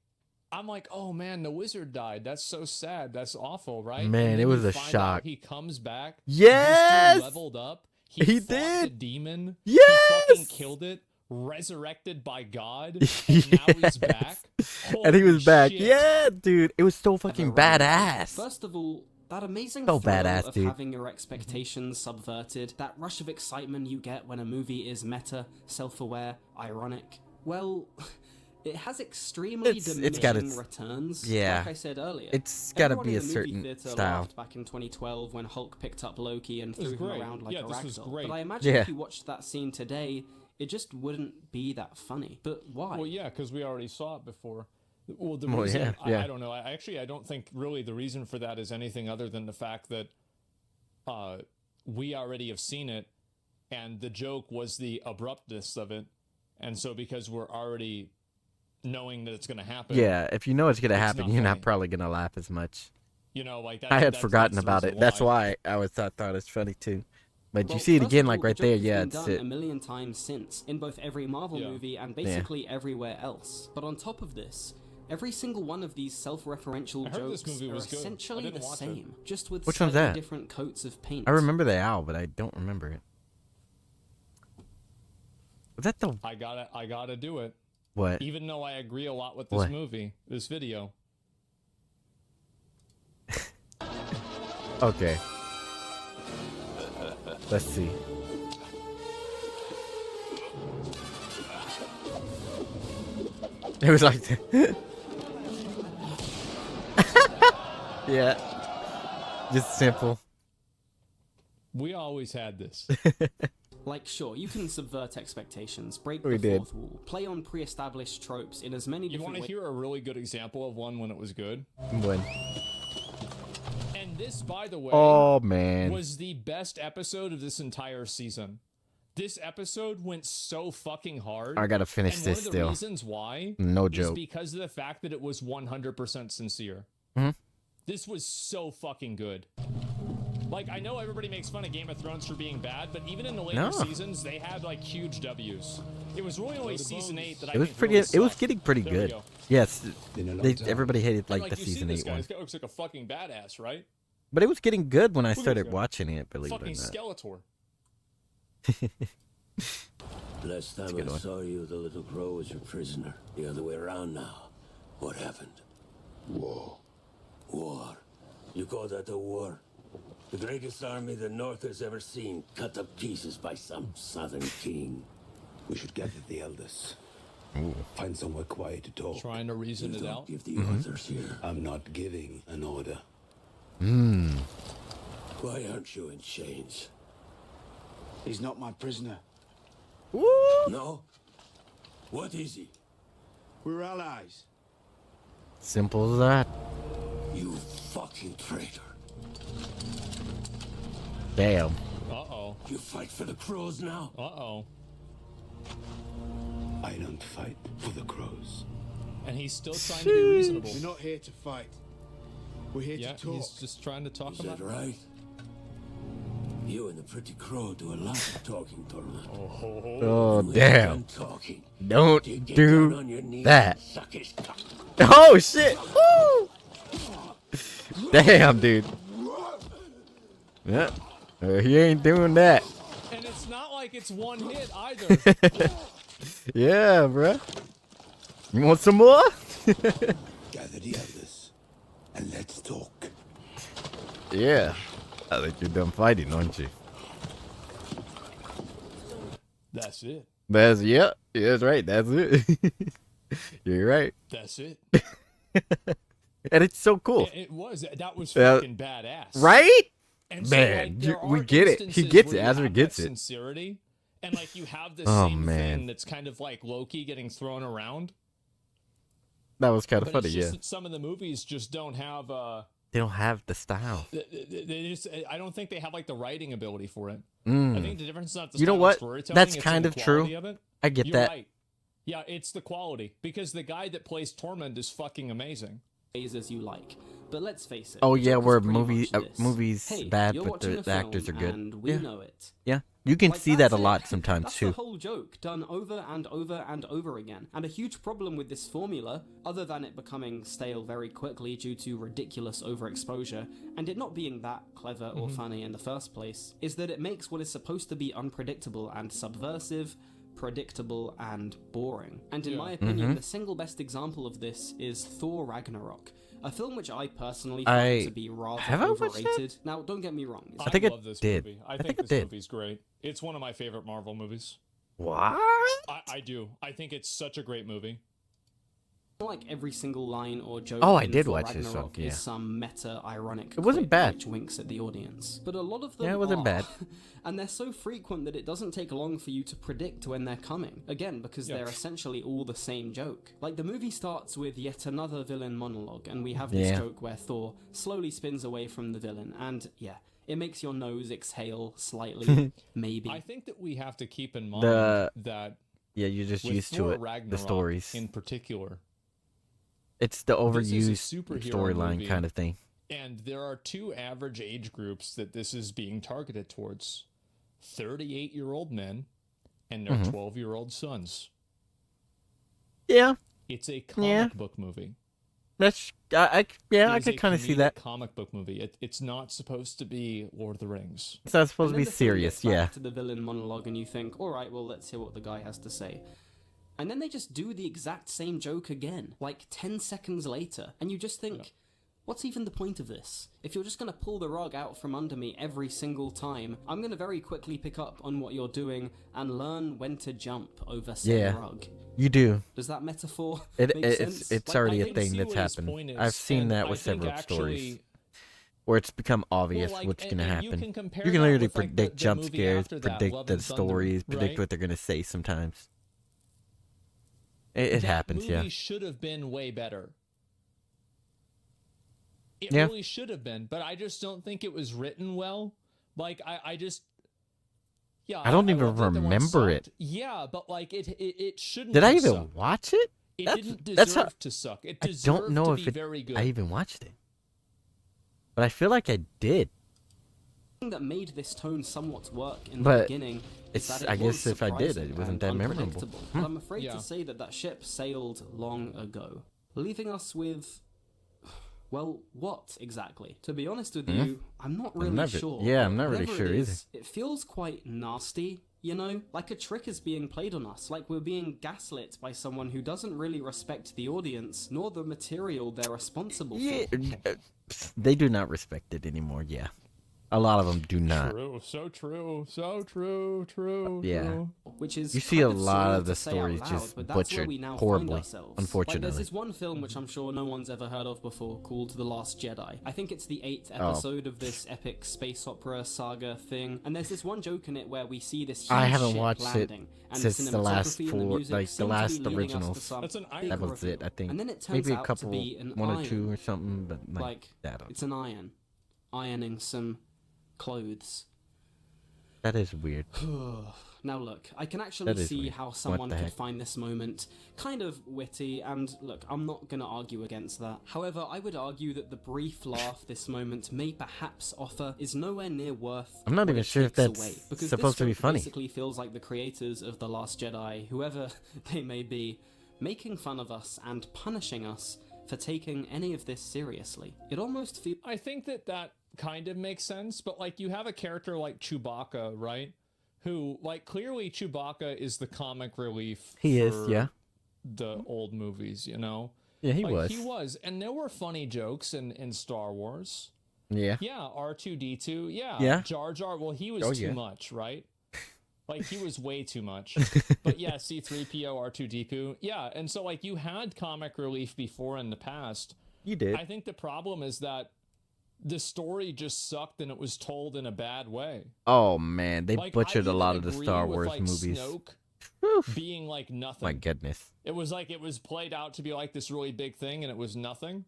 I'm like, oh, man, the wizard died. That's so sad. That's awful, right? Man, and it then was you a find shock. out he comes back. Yes! This dude leveled up. He fought did! the demon. Yes! He fucking killed it. Resurrected by God. And now he's back. And he was back. Shit. Yeah, dude. It was so fucking badass. First of all, that amazing So thrill badass, of dude. having your expectations subverted, that rush of excitement you get when a movie is meta, self-aware, ironic, well, it has extremely It's got diminishing its- returns. yeah. Like I said earlier, It's gotta everyone be in a the movie certain theater style. laughed back in 2012 when Hulk picked up Loki and threw him great. around like Yeah, a this was ragdoll. great. But I imagine Yeah. if you watched that scene today, it just wouldn't be that funny. But why? Well, yeah, because we already saw it before. Well, the Well, reason, yeah. I don't know. I don't think really the reason for that is anything other than the fact that we already have seen it, and the joke was the abruptness of it. And so because we're already knowing that it's going to happen. Yeah, if you know it's gonna happen, not you're not funny. probably gonna laugh as much. You know, like I had that's forgotten the about reason it. That's why I thought it's funny too. But Well, you see it first again, of like all, right the there. joke has Yeah, been it's done it. a million times since, in both every Marvel movie and basically everywhere else. But on top of this, every single one of these self-referential I heard this jokes movie are was good. I essentially didn't the watch it. same, just with Which one's slightly that? different coats of paint. I remember the owl, but I don't remember it. Was that the I gotta do it. what? Even though I agree a lot with this movie, this video. Okay. Let's see. It was like that. Yeah. Just simple. We always had this. Like, sure, you can subvert expectations, break We the did. fourth wall, play on pre-established tropes in as many You different want to ways. hear a really good example of one when it was good? When? And this, by the way, Oh man. was the best episode of this entire season. This episode went so fucking hard. I gotta finish and this one of the still. reasons why No is joke. because of the fact that it was 100% sincere. Mhm. This was so fucking good. Like, I know everybody makes fun of Game of Thrones for being bad, but even in the later No. seasons, they had like huge W's. It was really only season 8 that I It was think pretty. really It was sucked. getting pretty There we good. go. Yes. Been a long They, time. everybody hated And, like the you see season this 8 guy. one. This guy looks like a fucking badass, right? But it was getting good when I at this started guy. watching it. Believe it or Fucking not. Skeletor. Last time good I one. saw you, the little crow was your prisoner. The other way around now. What happened? War. War. You call that a war? The greatest army the North has ever seen, cut to pieces by some southern king. We should gather the elders. Find somewhere quiet to talk. Trying to reason You it don't out. give the orders here. I'm not giving an order. Why aren't you in chains? He's not my prisoner. No? What is he? We're allies. Simple as that. You You fucking traitor. Damn. Uh-oh. You fight for the crows now? Uh-oh. I don't fight for the crows. And he's still trying to be reasonable. We're not here to fight. We're here Yeah, to talk. he's just trying to talk Is about that right? You and the pretty crow do a lot of talking, Tormund. Oh, When you're damn. done talking, Don't you get do down on your knees that. and suck his cock. Oh, shit. Woo! Damn, dude. Yeah. He ain't doing that. And it's not like it's one hit either. Yeah, bruh. You want some more? Gather the others and let's talk. Yeah. I think you're done fighting, aren't you? That's it. That's, yeah. Yeah, that's right. That's it. You're right. That's it. And it's so cool. It was. That was Yeah. fucking badass. Right? And Man, there we are get it. He instances gets where it. you Azra have gets that it. Sincerity, and like you have this Oh, same man. thing that's kind of like Loki getting thrown around. That was kind of But funny, it's yeah. just that some of the movies just don't have. They don't have the style. They just. I don't think they have like the writing ability for it. Mm. I think the difference is not the You know style of what? storytelling, That's it's kind in of the true. quality of it. I get You're that. right. Yeah, it's the quality because the guy that plays Tormund is fucking amazing. As you like. But let's face it. Oh, the yeah, joke where is pretty movies much this. movies Hey, bad, you're but watching a the actors are film, good. And we Yeah. know it. Yeah. You can Like, see that that's a lot it. sometimes, That's too. the whole joke, done over and over and over again. And a huge problem with this formula, other than it becoming stale very quickly due to ridiculous overexposure, and it not being that clever or funny in the first place, is that it makes what is supposed to be unpredictable and subversive predictable and boring. And in my opinion, the single best example of this is Thor Ragnarok, a film which I personally find to be rather have I watched that? overrated. Now, don't get me wrong. I think I love this did. movie. I I think think I this did. movie's great. It's one of my favorite Marvel movies. What? I do. I think it's such a great movie. Like every single line or joke Oh, I in did Thor watch this Ragnarok one, yeah. is some meta-ironic It wasn't quip bad. which winks at the audience. But a lot of them Yeah, it wasn't are, bad. and they're so frequent that it doesn't take long for you to predict when they're coming. Again, because they're essentially all the same joke. Like the movie starts with yet another villain monologue, and we have this Yeah. joke where Thor slowly spins away from the villain, and yeah, it makes your nose exhale slightly, maybe. I think that we have to keep in mind that Yeah, you're just with used to Thor it. The Ragnarok stories. in particular, It's the this is a overused superhero storyline movie. kind of thing. and there are two average age groups that this is being targeted towards: 38-year-old men and their 12-year-old sons. Yeah, It's a comic book movie. that's I It is could a kind of see comedic that. comic book movie. It's not supposed to be Lord of the Rings. It's not supposed And to be then the film serious. gets back Yeah, to the villain monologue, and you think, all right, well, let's hear what the guy has to say. And then they just do the exact same joke again, like 10 seconds later, and you just think, what's even the point of this? If you're just going to pull the rug out from under me every single time, I'm going to very quickly pick up on what you're doing and learn when to jump over said Yeah. rug. you do. Does that metaphor It make sense? it's Like, already I a can thing see that's what his happened. point is, I've seen and that I with think several stories actually- where it's become obvious Well, like, what's going to and you happen. can compare You can that literally with, like, predict the jump movie scares, after that, predict Love the and Thunder, stories, predict right? what they're going to say sometimes. It that happens, yeah. movie should have been way better. It Yeah. really should have been, but I just don't think it was written well. Like I just, yeah. I don't even love that the one remember it. sucked. Yeah, but like it shouldn't. Did I have even sucked. watch it? It That's- didn't deserve that's how- to suck. It I deserved don't know to if be very good. I even watched it, but I feel like I did. thing that made this tone somewhat work in the But beginning it's- is that it I was guess if I did, it surprising wasn't and that memorable. unpredictable. But I'm afraid Yeah. to say that that ship sailed long ago, leaving us with, well, what exactly? To be honest with you, I'm not really not re- sure. yeah, but I'm not really whatever sure it either. is, It feels quite nasty. You know, like a trick is being played on us, like we're being gaslit by someone who doesn't really respect the audience nor the material they're responsible Yeah, for. they do not respect it anymore. Yeah, a lot of them do not. True, so true, so true, true. Yeah. true. which is You see a kind of lot surreal of the to say out stories loud, just but that's where butchered we now find horribly, ourselves. Like, unfortunately. there's this one film which I'm sure no one's ever heard of before called The Last Jedi. I think it's the 8th episode of this epic space opera saga thing, and there's this one joke in it where we see this huge I haven't ship watched it landing, and since the the last cinematography and the four, music like the seem to be last leading us to originals. some That's an big That was it, reveal. I think. And then it turns Maybe a out couple, to be an one iron. or two or something, but Like, that. it's an iron. Ironing some clothes. That is weird. Now look, I can actually That is see weird. how What someone the could heck? find this moment kind of witty, and look, I'm not going to argue against that. However, I would argue that the brief laugh this moment may perhaps offer is nowhere near worth I'm not what even it sure if takes that's away, because supposed this to be joke funny. basically feels like the creators of The Last Jedi, whoever they may be, making fun of us and punishing us for taking any of this seriously. It almost feels... I think that kind of makes sense, but like you have a character like Chewbacca, right? Who, like, clearly Chewbacca is the comic relief He is, for yeah. the old movies, you know? Yeah, he Like, was. He was, and there were funny jokes in Star Wars. Yeah. Yeah, R2-D2, yeah. Yeah. Jar Jar, well, he was Oh, too yeah. much, right? Like, he was way too much. But yeah, C-3PO, R2-D2, yeah. And so, like, you had comic relief before in the past. You did. I think the problem is that the story just sucked and it was told in a bad way. Oh man, they Like, butchered I a lot even of the agree Star with, Wars like, movies. Snoke being like nothing. My goodness. It was like it was played out to be like this really big thing and it was nothing.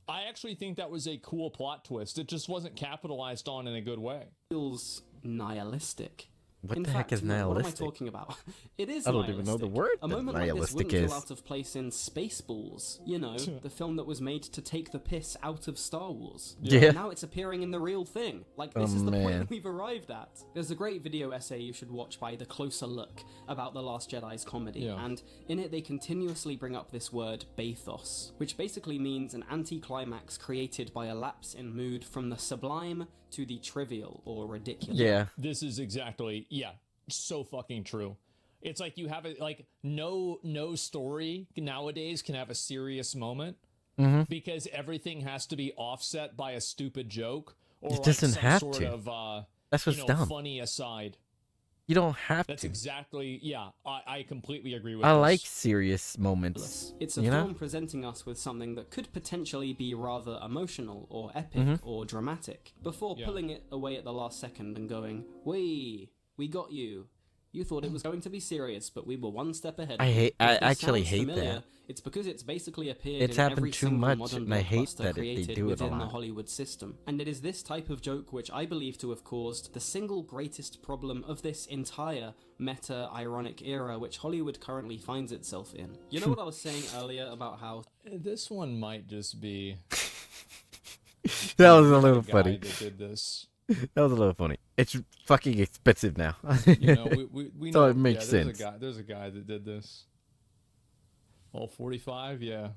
I actually think that was a cool plot twist. It just wasn't capitalized on in a good way. feels nihilistic. What In the heck fact, is What am I nihilistic? talking about? It is I don't even know the nihilistic. word A that moment like this nihilistic wouldn't is. feel out of place in Spaceballs, you know, the film that was made to take the piss out of Star Wars. Yeah. Now it's appearing in the real thing. Like, this Oh, is the man. point we've arrived at. There's a great video essay you should watch by The Closer Look about The Last Jedi's comedy, Yeah. and in it they continuously bring up this word bathos, which basically means an anticlimax created by a lapse in mood from the sublime to the trivial or ridiculous. Yeah. This is exactly, yeah, so fucking true. It's like you have it, like no story nowadays can have a serious moment because everything has to be offset by a stupid joke or like doesn't some have sort to. of That's what's dumb. funny aside. You don't have That's to. exactly, yeah, I completely agree with I this. like serious moments. It's a you know? film presenting us with something that could potentially be rather emotional or epic or dramatic, before Yeah. pulling it away at the last second and going, we got you. You thought it was going to be serious, but we were one step ahead. I of you." hate- If I this actually sounds hate familiar, that. It's because it's basically appeared It's in happened every too single much, modern and I hate blockbuster that they created do it a within the lot. Hollywood system. And it is this type of joke which I believe to have caused the single greatest problem of this entire meta-ironic era which Hollywood currently finds itself in. You know what I was saying earlier about how This one might just be That was a the little guy funny. that did this. That was a little funny. It's fucking expensive now. You know, we So know, it makes yeah, sense. There's a guy that did this. All 45, yeah.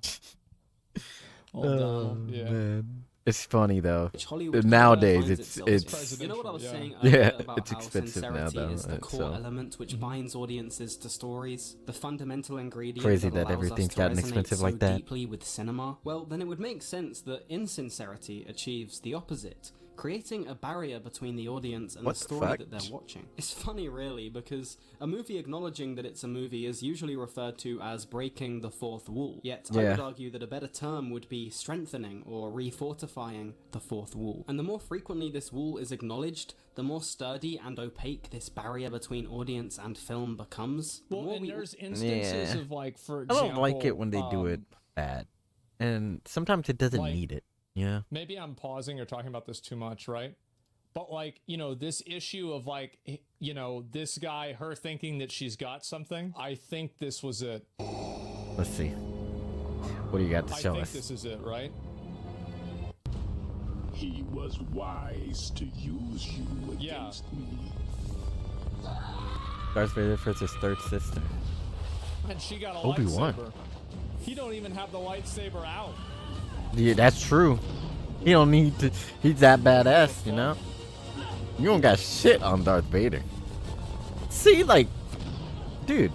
All Donald, yeah. Man. It's funny though. which Hollywood Nowadays, finds it's- itself it's- in. You know what I was saying Yeah. earlier Yeah, about it's how expensive now, sincerity though, is the core so- element which binds audiences to stories, the fundamental ingredient Crazy that that allows everything's us to gotten resonate expensive so like that. deeply with cinema. Well, then it would make sense that insincerity achieves the opposite, creating a barrier between the audience and What the the story fuck? that they're watching. It's funny, really, because a movie acknowledging that it's a movie is usually referred to as breaking the fourth wall. Yet, I Yeah. would argue that a better term would be strengthening or refortifying the fourth wall. And the more frequently this wall is acknowledged, the more sturdy and opaque this barrier between audience and film becomes. The Well, more and we- there's instances Yeah. of, like, for I example... don't like it when they do it bad. And sometimes it doesn't like- need it. Yeah. Maybe I'm pausing or talking about this too much, right? But, like, you know, this issue of, like, you know, this guy, her thinking that she's got something, I think this was it. Let's see. What do you got to I show think us? this is it, right? He was wise to use you Yeah. against me. Darth Vader for his third sister. And she got a Obi-Wan. lightsaber. He don't even have the lightsaber out. Yeah, that's true. He don't need to. He's that badass, you know. You don't got shit on Darth Vader. See, like, dude,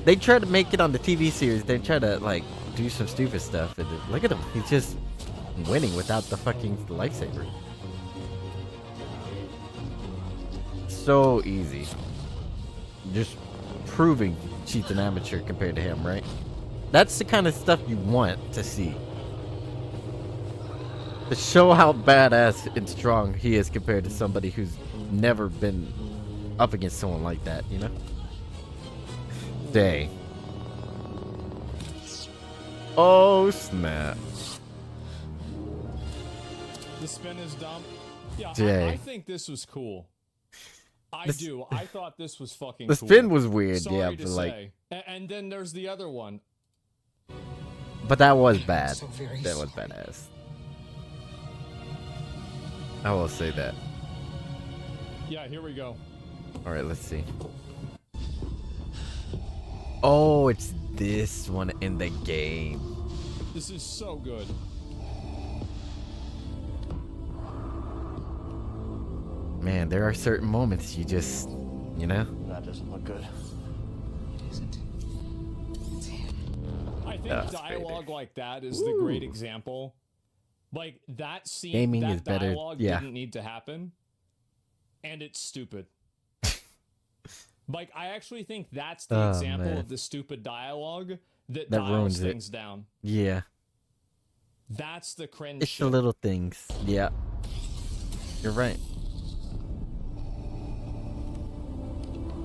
they try to make it on the TV series. They try to like do some stupid stuff. And look at him. He's just winning without the fucking lightsaber. So easy. just proving she's an amateur compared to him, right? That's the kind of stuff you want to see. To show how badass and strong he is compared to somebody who's never been up against someone like that, you know? Dang. Oh, snap. The spin is dumb. Yeah, Dang. I think this was cool. I do. I thought this was fucking The cool. spin was weird, Sorry yeah, to but like... say. And then there's the other one. But that was bad. So very That was sorry. badass. I will say that. Yeah, here we go. Alright, let's see. Oh, it's this one in the game. This is so good. Man, there are certain moments you just, you know? That doesn't look good. It isn't. I think That's dialogue crazy. like that is the great example. Like that scene, Gaming that is better, dialogue yeah. didn't need to happen, and it's stupid. Like I actually think that's the Oh, example man. of the stupid dialogue that That dials ruins it. things down. Yeah. That's the cringe It's shit. the little things. Yeah. You're right.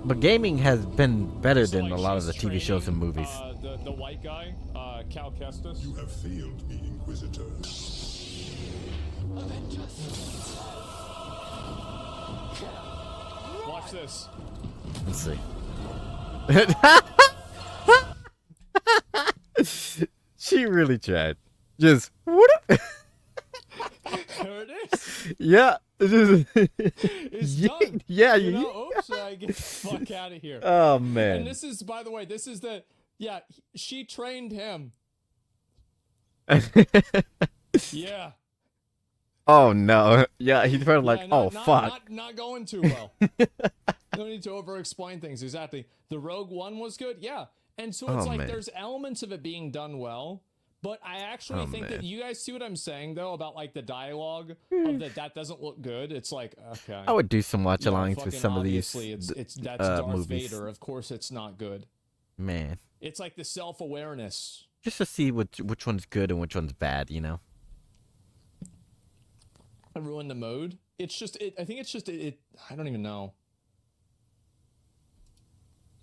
But gaming has been better So, than like, a lot of she's the TV shows and training, movies. The white guy, Cal Kestis. You have failed me, Inquisitor. Watch this. Let's see. She really tried. Just what? There it is. Yeah. It's done. Yeah. You know, oops, I get the fuck out of here. Oh And man. this is, by the way, this is the, yeah, she trained him. Yeah. Oh no. Yeah. He's probably like, Yeah, oh fuck. Not going too well. No need to over-explain things. Exactly. The Rogue One was good. Yeah. And so it's Oh, like man. there's elements of it being done well. But I actually Oh, think that man. you guys see what I'm saying, though, about like the dialogue of that doesn't look good. It's like, okay. I would do some watch No, alongs with fucking some of these obviously it's that's Darth movies. Vader. Of course it's not good. Man. It's like the self-awareness. Just to see which one's good and which one's bad, you know? I ruined the mode. It's just I think it's just it I don't even know.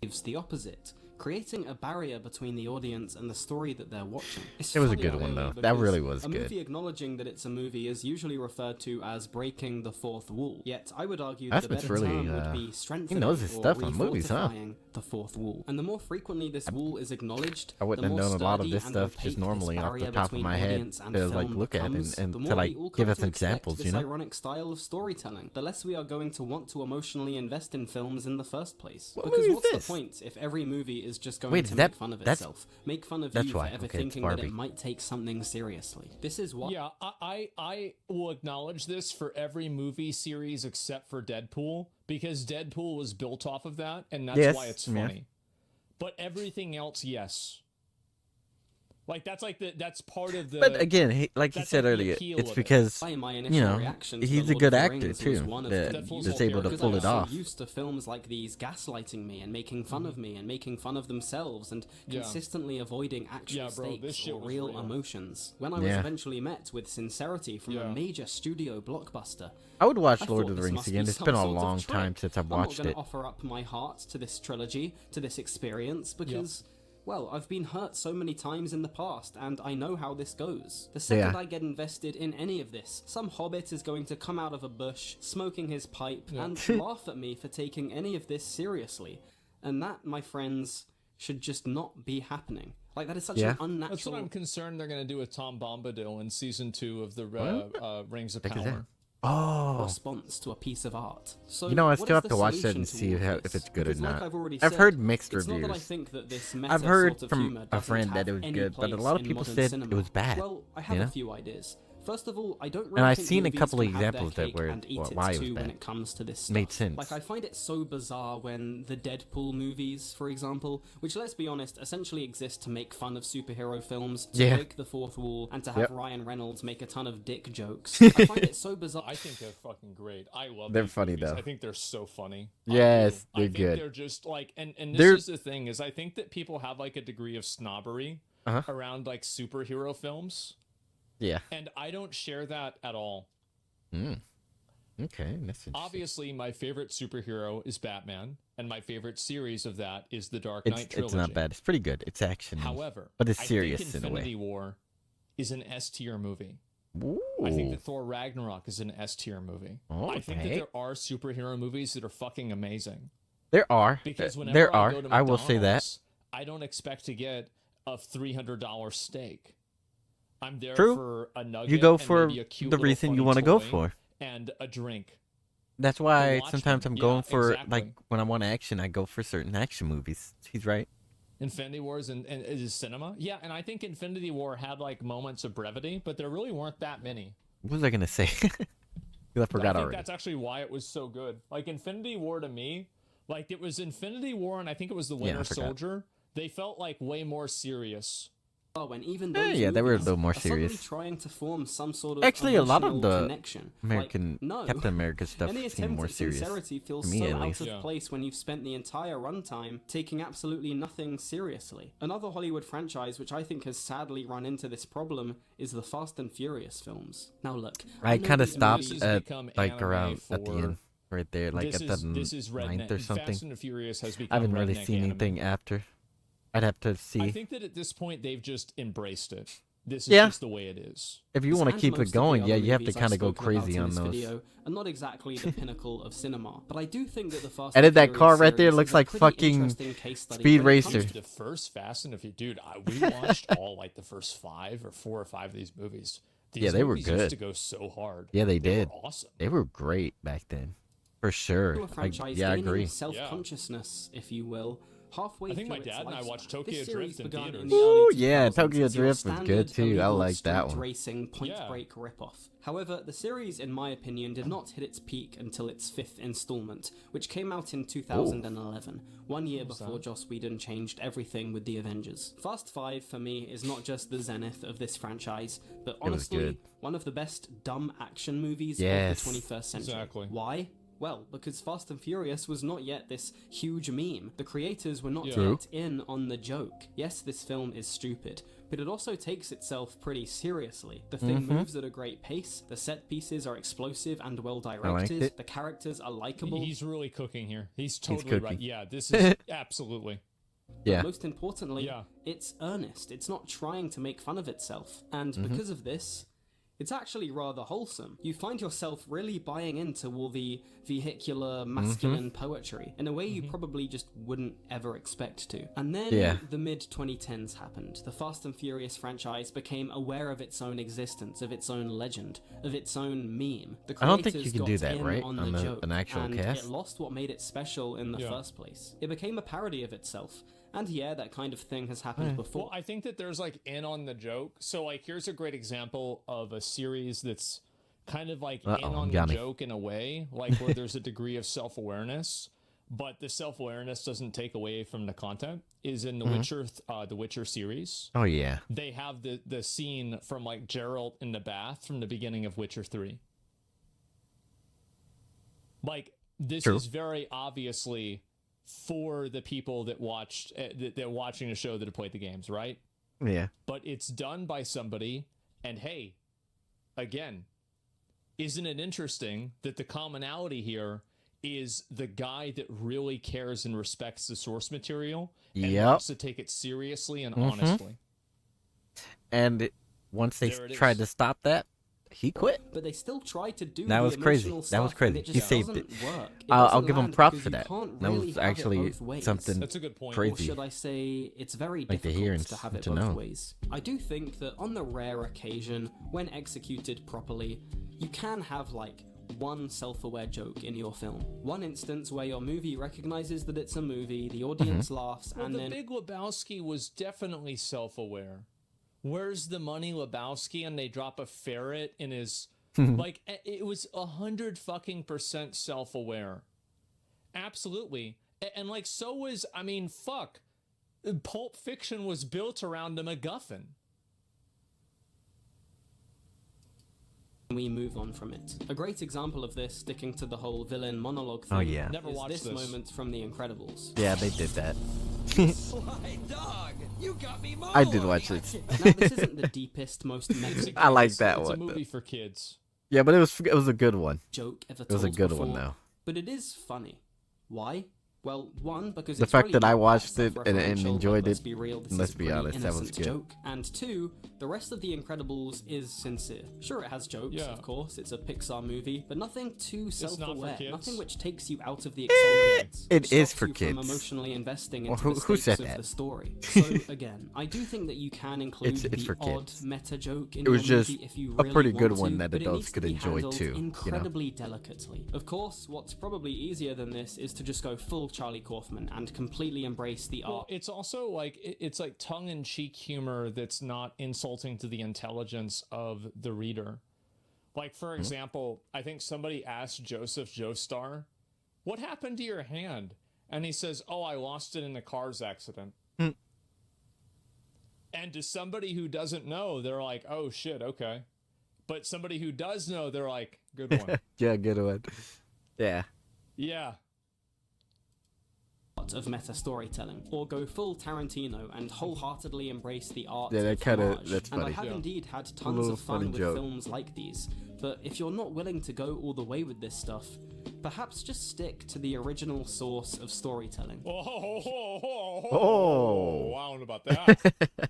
It's the opposite, creating a barrier between the audience and the story that they're watching. It's It was a funny, good one, really, though. That because really was a good. movie acknowledging that it's a movie is usually referred to as breaking the fourth wall. Yet I would argue that a That's better really, term would be strengthening knows his or stuff on movies, huh? refortifying the fourth wall. And the more frequently this wall is acknowledged, I wouldn't the have more known a lot of sturdy this and stuff opaque just this normally off the barrier top of between my head audience and to like film look at becomes, and the to more like we all give come us to expect examples, this you know? ironic style of storytelling, the less we are going to want to emotionally invest in films in the first place. What Because movie is what's this? the point if every movie is just going Wait, to is make that- fun of that's- itself, make fun of that's you for why. ever Okay, it's thinking that Barbie. it might take something seriously? This is what Yeah, I will acknowledge this for every movie series except for Deadpool, because Deadpool was built off of that, and that's Yes, why it's yeah. funny. But everything else, yes. Like that's part of the. But again, like you that's said like the earlier, appeal it's of it. because By my initial you know reaction to he's The a good Lord of the actor Rings was too one of that Deadpool's that's whole able to character. pull because it I was off. so used to films like these gaslighting me and making fun of me and making fun of themselves and Yeah. consistently avoiding actual Yeah, bro, this stakes shit or was real real. emotions. When I was Yeah. eventually met with sincerity from Yeah. a major studio blockbuster, I would watch I Lord thought of the this Rings must again. be It's some been a sort of long trick. time since I've I'm watched not it. going to offer up my heart to this trilogy, to this experience, because, well, I've been hurt so many times in the past, and I know how this goes. The second Yeah. I get invested in any of this, some hobbit is going to come out of a bush, smoking his pipe, and laugh at me for taking any of this seriously. And that, my friends, should just not be happening. Like, that is such Yeah. an unnatural... That's what I'm concerned they're gonna do with Tom Bombadil in season 2 of the Rings of Heck is that? Power. Oh, response to a piece of art. So you know, I what still is have the to watch that solution and to see all how, this? if it's good or Because like not. I've already I've said, heard mixed it's reviews. Not that I think that this I've meta heard sort of from humor a doesn't friend that have it was any good, but a place lot of in people modern said cinema. it was bad. Well, I have you a know? few ideas. First of all, I don't really And I've think seen a movies couple of can have their examples that cake were and eat it why it was too when bad. it comes to this stuff. Made sense. Like, I find it so bizarre when the Deadpool movies, for example, which, let's be honest, essentially exist to make fun of superhero films, to break the fourth wall, and to have Ryan Reynolds make a ton of dick jokes. I find it so bizarre. I think they're fucking great. I love They're these funny, movies. though. I think they're so funny. Yes, I they're think good. They're just like, and this They're- is the thing, is I think that people have like a degree of snobbery around like superhero films, Yeah. and I don't share that at all. Okay, that's interesting. Obviously, my favorite superhero is Batman, and my favorite series of that is the Dark Knight trilogy. It's not bad. It's pretty good. It's action. However, but it's I serious think in a way. Infinity War is an S tier movie. Ooh. I think that Thor Ragnarok is an S tier movie. I think that Okay. there are superhero movies that are fucking amazing. There are. Because whenever there I are. go to I will say that. McDonald's, I don't expect to get a $300 steak. I'm there True. for a nugget. You go and for maybe a cute the little reason you funny want to go toy for. and a drink. That's why Watchmen. sometimes I'm Yeah, going for exactly. like when I want action, I go for certain action movies. He's right. Infinity Wars and is cinema. Yeah, and I think Infinity War had like moments of brevity, but there really weren't that many. What was I gonna say? 'Cause I forgot I think already. that's actually why it was so good. Like Infinity War to me, like it was Infinity War, and I think it was the Yeah, I Winter forgot. Soldier. They felt like way more serious. When even Yeah, those yeah, they were a movies little more are suddenly serious. trying to form some sort of Actually, a lot of emotional the connection. American Like, no. Captain America stuff Any seemed attempt more at serious. sincerity feels to me, so at out least. of Yeah. place when you've spent the entire runtime taking absolutely nothing seriously. Another Hollywood franchise which I think has sadly run into this problem is the Fast and Furious films. Now look, I know kind of these stopped movies at become like anime around at the for- end, right there, like this at is, the this is redneck. ninth or something. Fast and Furious has become I haven't really redneck seen anime. anything after. I'd have to see. I think that at this point they've just embraced it. This is Yeah. just the way it is. If you This want to and keep most it of the going, other yeah, you have to movies I've kind of go spoken about crazy in on this those. video are not exactly the pinnacle of cinema, but I do think that the Fast And and that Furious car right there series looks is a like pretty fucking interesting case study Speed when it comes Racer. to The first Fast and Furious, dude, we watched all like the first 4 or 5 of these movies. These Yeah, they were movies good. Used to go so hard. Yeah, they did. Were awesome. They were great back then, for sure. a franchise Yeah, I gaining agree. self-consciousness, if you will, halfway I think through my its dad and I lifespan. watched Tokyo This series Drift in begun theaters. the early Ooh, yeah, 2000s Tokyo as your Drift was good, standard too. I illegal liked that street one. Racing point Yeah. break ripoff. However, the series, in my opinion, did not hit its peak until its 5th installment, which came out in 2011, 1 year before Joss Whedon changed everything with the Avengers. Fast 5, for me, is not just the zenith of this franchise, but honestly, good. one of the best dumb action movies Yes. of the 21st century. Exactly. Why? Well, because Fast and Furious was not yet this huge meme. The creators were not Yeah. yet in on the joke. Yes, this film is stupid, but it also takes itself pretty seriously. The thing moves at a great pace, the set pieces are explosive and well directed, it. the characters are likable. He's really cooking here. He's totally right. cooking. Yeah, this is absolutely. Yeah. Most importantly, Yeah. it's earnest. It's not trying to make fun of itself. And because of this, it's actually rather wholesome. You find yourself really buying into all the vehicular, masculine poetry in a way you probably just wouldn't ever expect to. And then Yeah. the mid-2010s happened. The Fast and Furious franchise became aware of its own existence, of its own legend, of its own meme. The I don't think creators you can do got that, in right? on On the the- joke, an actual and cast? it lost what made it special in the Yeah. first place. It became a parody of itself. And yeah, that kind of thing has happened before. Well, I think that there's like in on the joke. So like here's a great example of a series that's kind of like in on the got me. joke in a way, like where there's a degree of self-awareness, but the self-awareness doesn't take away from the content. Is in the Witcher series. Oh yeah. They have the scene from like Geralt in the bath from the beginning of Witcher 3. Like this True. is very obviously for the people that watched that watching the show that have played the games, right? Yeah. But it's done by somebody, and hey, again, isn't it interesting that the commonality here is the guy that really cares and respects the source material and Yep. wants to take it seriously and honestly? And once they There it tried is. to stop that, he quit. But they still try to do That the was crazy. emotional That was stuff, crazy. and it He just saved doesn't it. work. It I'll doesn't give him land props because for you that. can't That really was have it actually both ways. something That's a good point. Or crazy. should I say, it's very Like to difficult hear and to have it to both know. ways. I do think that on the rare occasion, when executed properly, you can have like one self-aware joke in your film. One instance where your movie recognizes that it's a movie, the audience laughs, Well, and The then Big Lebowski was definitely self-aware. Where's the Money Lebowski? And they drop a ferret in his like it was 100% self-aware. Absolutely. And like so was I mean fuck. Pulp Fiction was built around a MacGuffin. We move on from it. A great example of this, sticking to the whole villain monologue thing, Oh, yeah. Never is watched this this. moment from The Incredibles. Yeah, they did that. Sly dog, you got me I did watch it. Now, this isn't the deepest, most meta I like that It's one. a movie for kids. Yeah, but it was a good one. joke ever It was a told good before, one though. but it is funny. Why? Well, one, because The it's fact really that I not watched that it and self-referential, enjoyed but let's it, be real, this let's is a be pretty honest, that was innocent good. joke. And two, the rest of The Incredibles is sincere. Sure, it has jokes, Yeah. of course, it's a Pixar movie, but nothing too not for self-aware, kids. nothing which takes you out of the experience. It is stops for you kids. From emotionally investing Well, into who the said stakes of that? the story. So again, I do think that you can include It's the for odd kids. meta joke in It was your just movie if you a really pretty good want one to, that but it adults needs to could be enjoy handled too, you know? incredibly delicately. Of course, what's probably easier than this is to just go full Charlie Kaufman and completely embrace the Well, art. it's also like it's like tongue-in-cheek humor that's not insulting to the intelligence of the reader. Like for example, I think somebody asked Joseph Joestar, "What happened to your hand?" And he says, "Oh, I lost it in a car's accident." And to somebody who doesn't know, they're like, "Oh shit, okay." But somebody who does know, they're like, "Good one." Yeah, good one. Yeah. Yeah. Of meta storytelling, or go full Tarantino and wholeheartedly embrace the art Yeah, that of kinda- homage. that's And I funny. have Yeah. indeed had A tons little of fun funny with joke. films like these, but if you're not willing to go all the way with this stuff, perhaps just stick to the original source of storytelling. Oh. I don't know about that.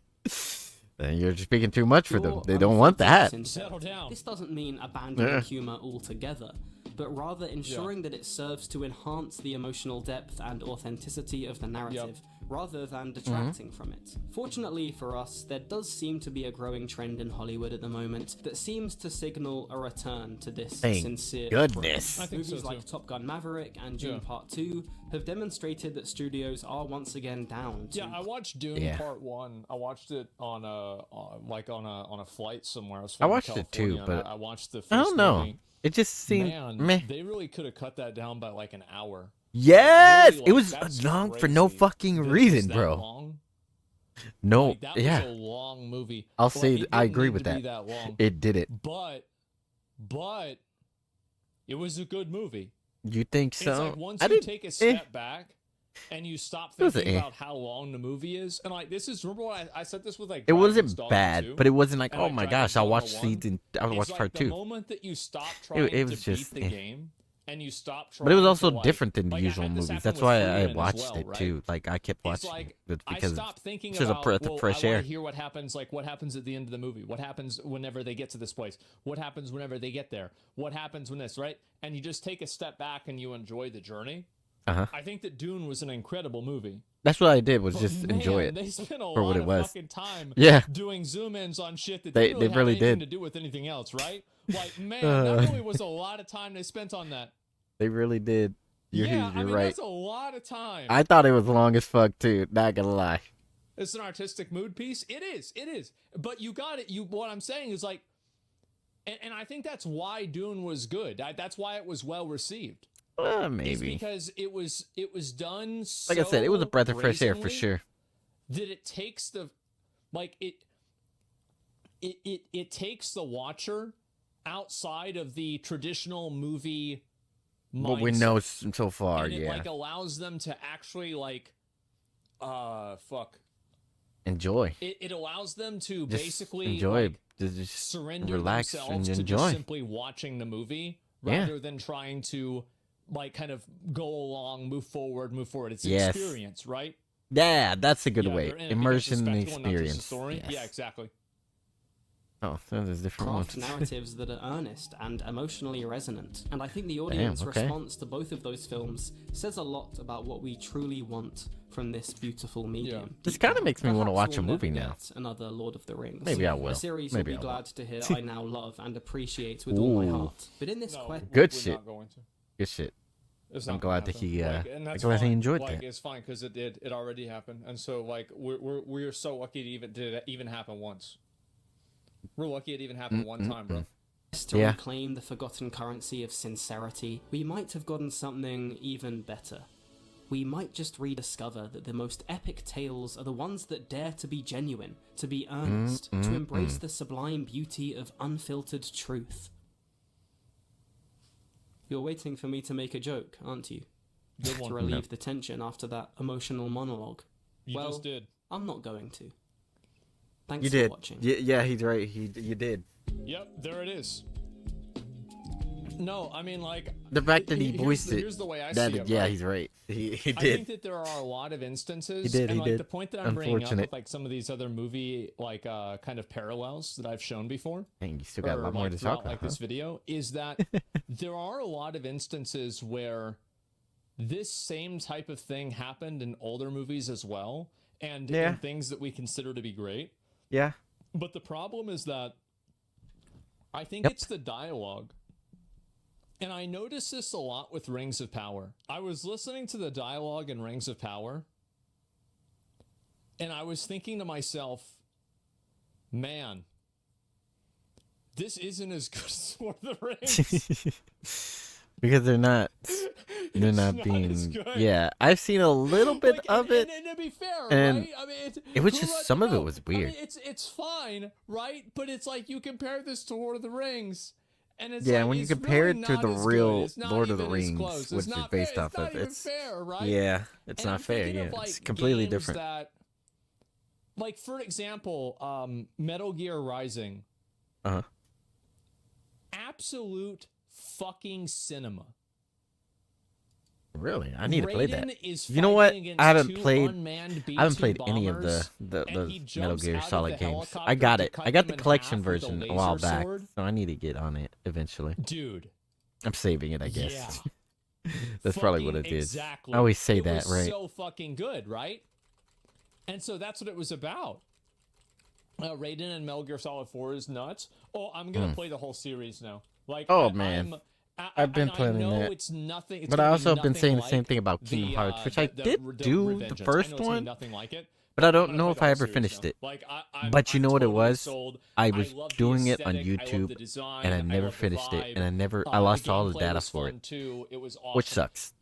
Then you're speaking too much for them. Pure, They don't want that. unfiltered Settle sincerity. down. This doesn't mean abandoning Yeah. humor altogether, but rather ensuring that it serves to enhance the emotional depth and authenticity of the narrative, rather than detracting from it. Fortunately for us, there does seem to be a growing trend in Hollywood at the moment that seems to signal a return to this Thank sincere goodness. I think Movies so, like too. Top Gun Maverick and Dune Yeah. Part 2 have demonstrated that studios are once again down to Yeah, I watched Dune Yeah. Part 1. I watched it on a flight somewhere. I was I from watched it too, California, and but I watched the first I don't know. movie. It just seemed Man, meh. they really could have cut that down by like an hour. Yes, Really, it was that's long for no crazy fucking that it was reason, that bro. long. No, Like, that yeah, was a long movie. I'll Like, say it I didn't agree need with to that. be that long. It did it. But it was a good movie. You think It's so? like once I you didn't. take a step back and you stop It was thinking a- about how long the movie is, and like this is remember what I said this with like It Dragon's wasn't Dogma bad, 2? but it wasn't like, And, oh like, my Dragon's gosh, I'll Dogma watch 1 season. I'll is watch like part the 2. moment that you stop trying it was to just, beat the eh. game and you stop trying But it was also to, like, different than the like, I usual had this movies. happen That's with why I Freeman as watched well, it right? too. Like I kept It's watching like it I because stopped thinking it's just about a breath of well, fresh I air. want to hear what happens. Like what happens at the end of the movie? What happens whenever they get to this place? What happens whenever they get there? What happens when this right? And you just take a step back and you enjoy the journey. Uh-huh. I think that Dune was an incredible movie. That's what I did was But just man, enjoy it. They spent a for lot what it of was. fucking time Yeah. doing zoom-ins on shit that They- didn't they really really have anything did. to do with anything else, right? Like, man, that really was a lot of time they spent on that. They really did. You're I mean, right. that's a lot of time. I thought it was long as fuck too. Not gonna lie. It's an artistic mood piece. It is. But you got it. What I'm saying is like, and I think that's why Dune was good. That's why it was well received. Is Maybe. because it was done. Like I said, it was a breath of fresh air for brazenly sure. That it takes the, like it takes the watcher outside of the traditional movie. What we mindset. know so far, And it yeah. like allows them to actually like, Enjoy. It allows them to Just basically enjoy. like, Just surrender relax themselves and to enjoy. just simply watching the movie Yeah. rather than trying to like kind of go along, move forward. It's an Yes. experience, right? Yeah, that's a good Yeah, way. they're in it because Immersion in the it's a spectacle, not just a experience. story. Yes. Yeah, exactly. Oh, there's different craft ones. narratives that are earnest and emotionally resonant. And I think the audience okay. response to both of those films says a lot about what we truly want from this beautiful medium. This kind of makes me want to Perhaps watch a we'll movie never now. get another Lord of the Rings. Maybe I will. A series Maybe you'll I be will. glad to hear I now love and appreciate with all my heart. But in this No, question, Good we're shit. Not going to. Good shit. It's I'm not glad gonna that he, happen. and and that's glad he fine. enjoyed like, that. It's fine because it already happened, and so like we're so lucky to even did it even happen once. We're lucky it even happened one time, bro. To reclaim the forgotten currency of sincerity, we might have gotten something even better. We might just rediscover that the most epic tales are the ones that dare to be genuine, to be earnest, to embrace the sublime beauty of unfiltered truth. You're waiting for me to make a joke, aren't you? Good one. To relieve the tension after that emotional monologue. You just did. I'm not going to. Thanks You for did. watching. Yeah, he's right. You did. Yep, there it is. No, I mean, like, The fact that he voiced it. Here's the way I that, see it. yeah, right? he's right. He did. I think that there are a lot of instances. He did. And, He like, did. the point that I'm bringing up Unfortunate. with, like, some of these other movie, like, kind of parallels that I've shown before. Dang, you still got a lot or, more like, to throughout, talk about. like, this video, is that there are a lot of instances where this same type of thing happened in older movies as well, and in things that we consider to be great. Yeah. But the problem is that I think it's the dialogue. And I noticed this a lot with Rings of Power. I was listening to the dialogue in Rings of Power, and I was thinking to myself, man, this isn't as good as Lord of the Rings. Because they're not being as good. Yeah, I've seen a little bit of it. And to be fair, and right? I mean, it was just some of it was weird. I mean, it's fine, right? But it's like you compare this to Lord of the Rings, and it's yeah, like, when you it's compare really it to not the as real good. It's not Lord of the even as Rings, close. which is based off of, it's fair, right? Yeah, it's And not I'm fair. thinking Yeah, of, like, it's completely games different. That, like, for example, Metal Gear Rising. Absolute fucking cinema. Really, I need to play that. Is you know what? against I haven't two played. unmanned I haven't B-2 played any of bombers, the and he Metal jumps Gear out of Solid the games. helicopter I got to it. cut I got them the in collection half with a version a while laser back, sword. so I need to get on it eventually. Dude, I'm saving it, I guess. Yeah. That's probably what it is. Exactly. I always say it that, was right? So fucking good, right? And so that's what it was about. Raiden and Metal Gear Solid 4 is nuts. Oh, I'm gonna play the whole series now. Like, Oh, man. I've been playing that. It's nothing. It's But I also have been saying the like same thing about Kingdom Hearts, which I did do the Revengeance. first I know it's one, nothing like it. but I I'm don't gonna know play if the I whole ever series finished now. it. Like, But you I'm know what it totally was? sold. I was love the doing it on aesthetic, I love YouTube, the design, and I I never love the finished it, vibe. and I The lost all the gameplay data was for fun it, too. It was awesome. which sucks.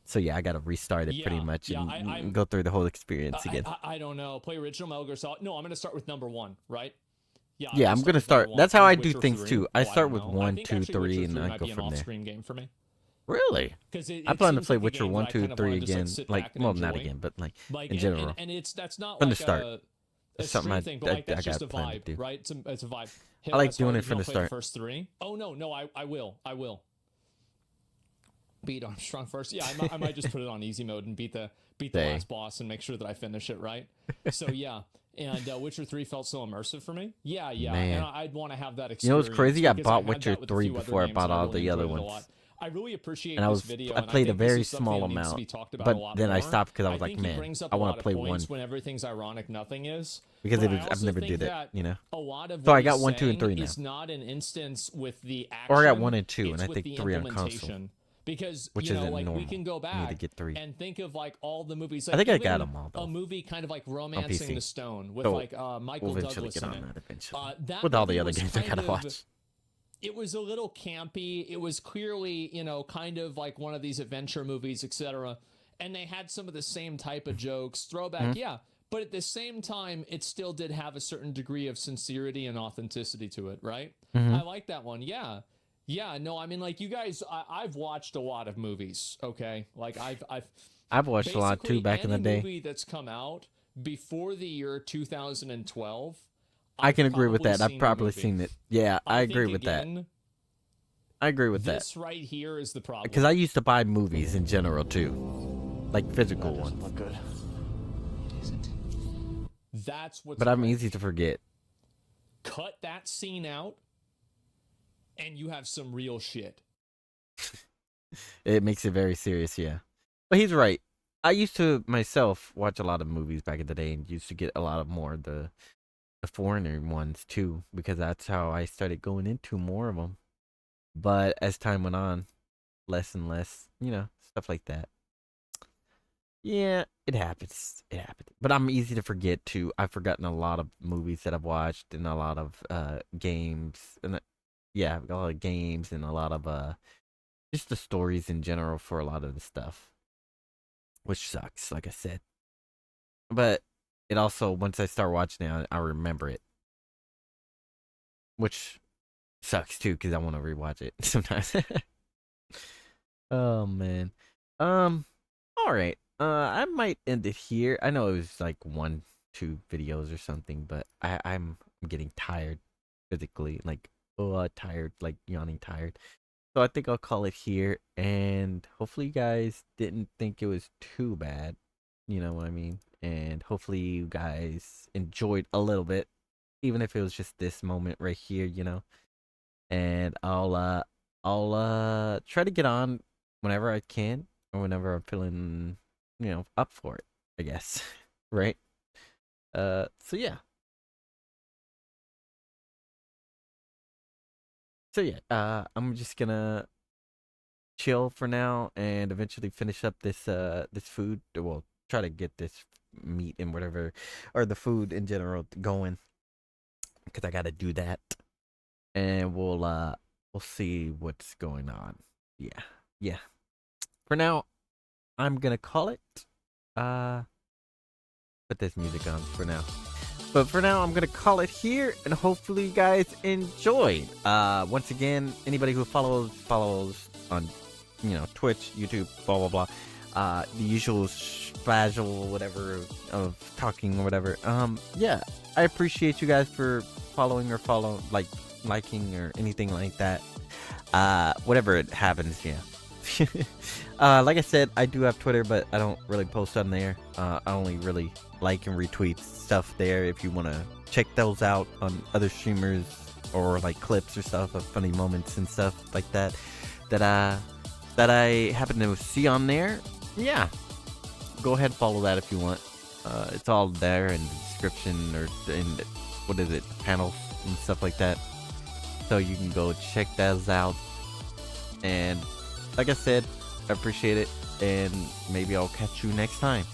So yeah, I gotta restart it pretty much and go through the whole experience again. I don't know. Play original Metal Gear Solid. No, I'm gonna start with number 1, right? Yeah, I'm gonna start. That's how I do things too. I start with 1, 2, 3, and I go from there. Game for me. Really? I plan to play Witcher 1, 2, 3 again. Like, well, not again, but like in general. And that's not From the like start. a It's something I thing, but like that's just a plan to vibe, do. right? It's a vibe. Hey, I like that's doing hard. it from You the don't play start. First 3? Oh no, I will. Beat Armstrong first. Yeah, I might just put it on easy mode and beat the last boss and make sure that I finish it right. So yeah, and Witcher 3 felt so immersive for me. Yeah, Man. and I'd want to have that experience. You know what's crazy? I because bought had Witcher that with a 3 few other before I games, bought and all really the other enjoyed it a ones. lot. I really appreciate And this video. I and played a think this very is something small that needs to amount, be talked about but a lot then I more. stopped because I was like, think he man, brings up I a want lot to of play points one when everything's ironic, nothing is. because But I I've also never think did it, that you know. a lot of So what I got he's 1, 2, and 3 saying now. is not an instance with the action. Or I got 1 and 2, and it's I with think the 3 on console. implementation. Because Which you know, isn't like normal. we can go I need to back get 3. and think of like all the movies. I Like, think I got even 'em all, though. A movie kind of like PC. Romancing the Stone with So, like Michael we'll eventually Douglas get in on it. that eventually. That With all the movie other was games I kind gotta of- watch. It was a little campy. It was clearly, you know, kind of like one of these adventure movies, etc. And they had some of the same type of jokes, throwback, yeah. But at the same time, it still did have a certain degree of sincerity and authenticity to it, right? I like that one, yeah. Yeah, no, I mean, like, you guys, I've watched a lot of movies, okay? Like, I've watched a lot too back in the any day. movie that's come out before the year 2012, I can I've agree with that. probably I've seen probably movie. seen it. Yeah, I agree think, with that. again, I agree with that. This right here is the problem. Because I used to buy movies in general too, like physical That doesn't ones. look good. It isn't. That's what's But I'm wrong. easy to forget. Cut that scene out, and you have some real shit. It makes it very serious, yeah. But he's right. I used to myself watch a lot of movies back in the day and used to get a lot of more the foreigner ones too, because that's how I started going into more of them. But as time went on, less and less, you know, stuff like that. Yeah, it happens. It happens. But I'm easy to forget too. I've forgotten a lot of movies that I've watched and a lot of games and yeah, a lot of games and a lot of just the stories in general for a lot of the stuff, which sucks, like I said. But it also, once I start watching it, I remember it, which sucks too because I want to rewatch it sometimes. Oh man. All right. I might end it here. I know it was like 1, 2 videos or something, but I'm getting tired physically, like tired, like yawning tired. So I think I'll call it here, and hopefully you guys didn't think it was too bad. You know what I mean? And hopefully you guys enjoyed a little bit, even if it was just this moment right here, you know. And I'll try to get on whenever I can or whenever I'm feeling, up for it, I guess. Right? So yeah. So yeah, I'm just gonna chill for now and eventually finish up this food. Well, try to get this meat and whatever, or the food in general going, because I gotta do that. And we'll see what's going on. Yeah. Yeah. For now, I'm gonna call it. Put this music on for now. But for now, I'm gonna call it here, and hopefully you guys enjoyed. Once again, anybody who follows on, Twitch, YouTube, blah blah blah. The usual spazzel whatever of talking or whatever. Yeah, I appreciate you guys for following or liking or anything like that. Whatever it happens, yeah. Like I said, I do have Twitter, but I don't really post on there. I only really like and retweet stuff there if you want to check those out on other streamers or like clips or stuff of funny moments and stuff like that that I happen to see on there. Yeah, go ahead and follow that if you want. It's all there in the description or in what is it, panels and stuff like that, so you can go check those out. And like I said, I appreciate it, and maybe I'll catch you next time.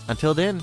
Until then,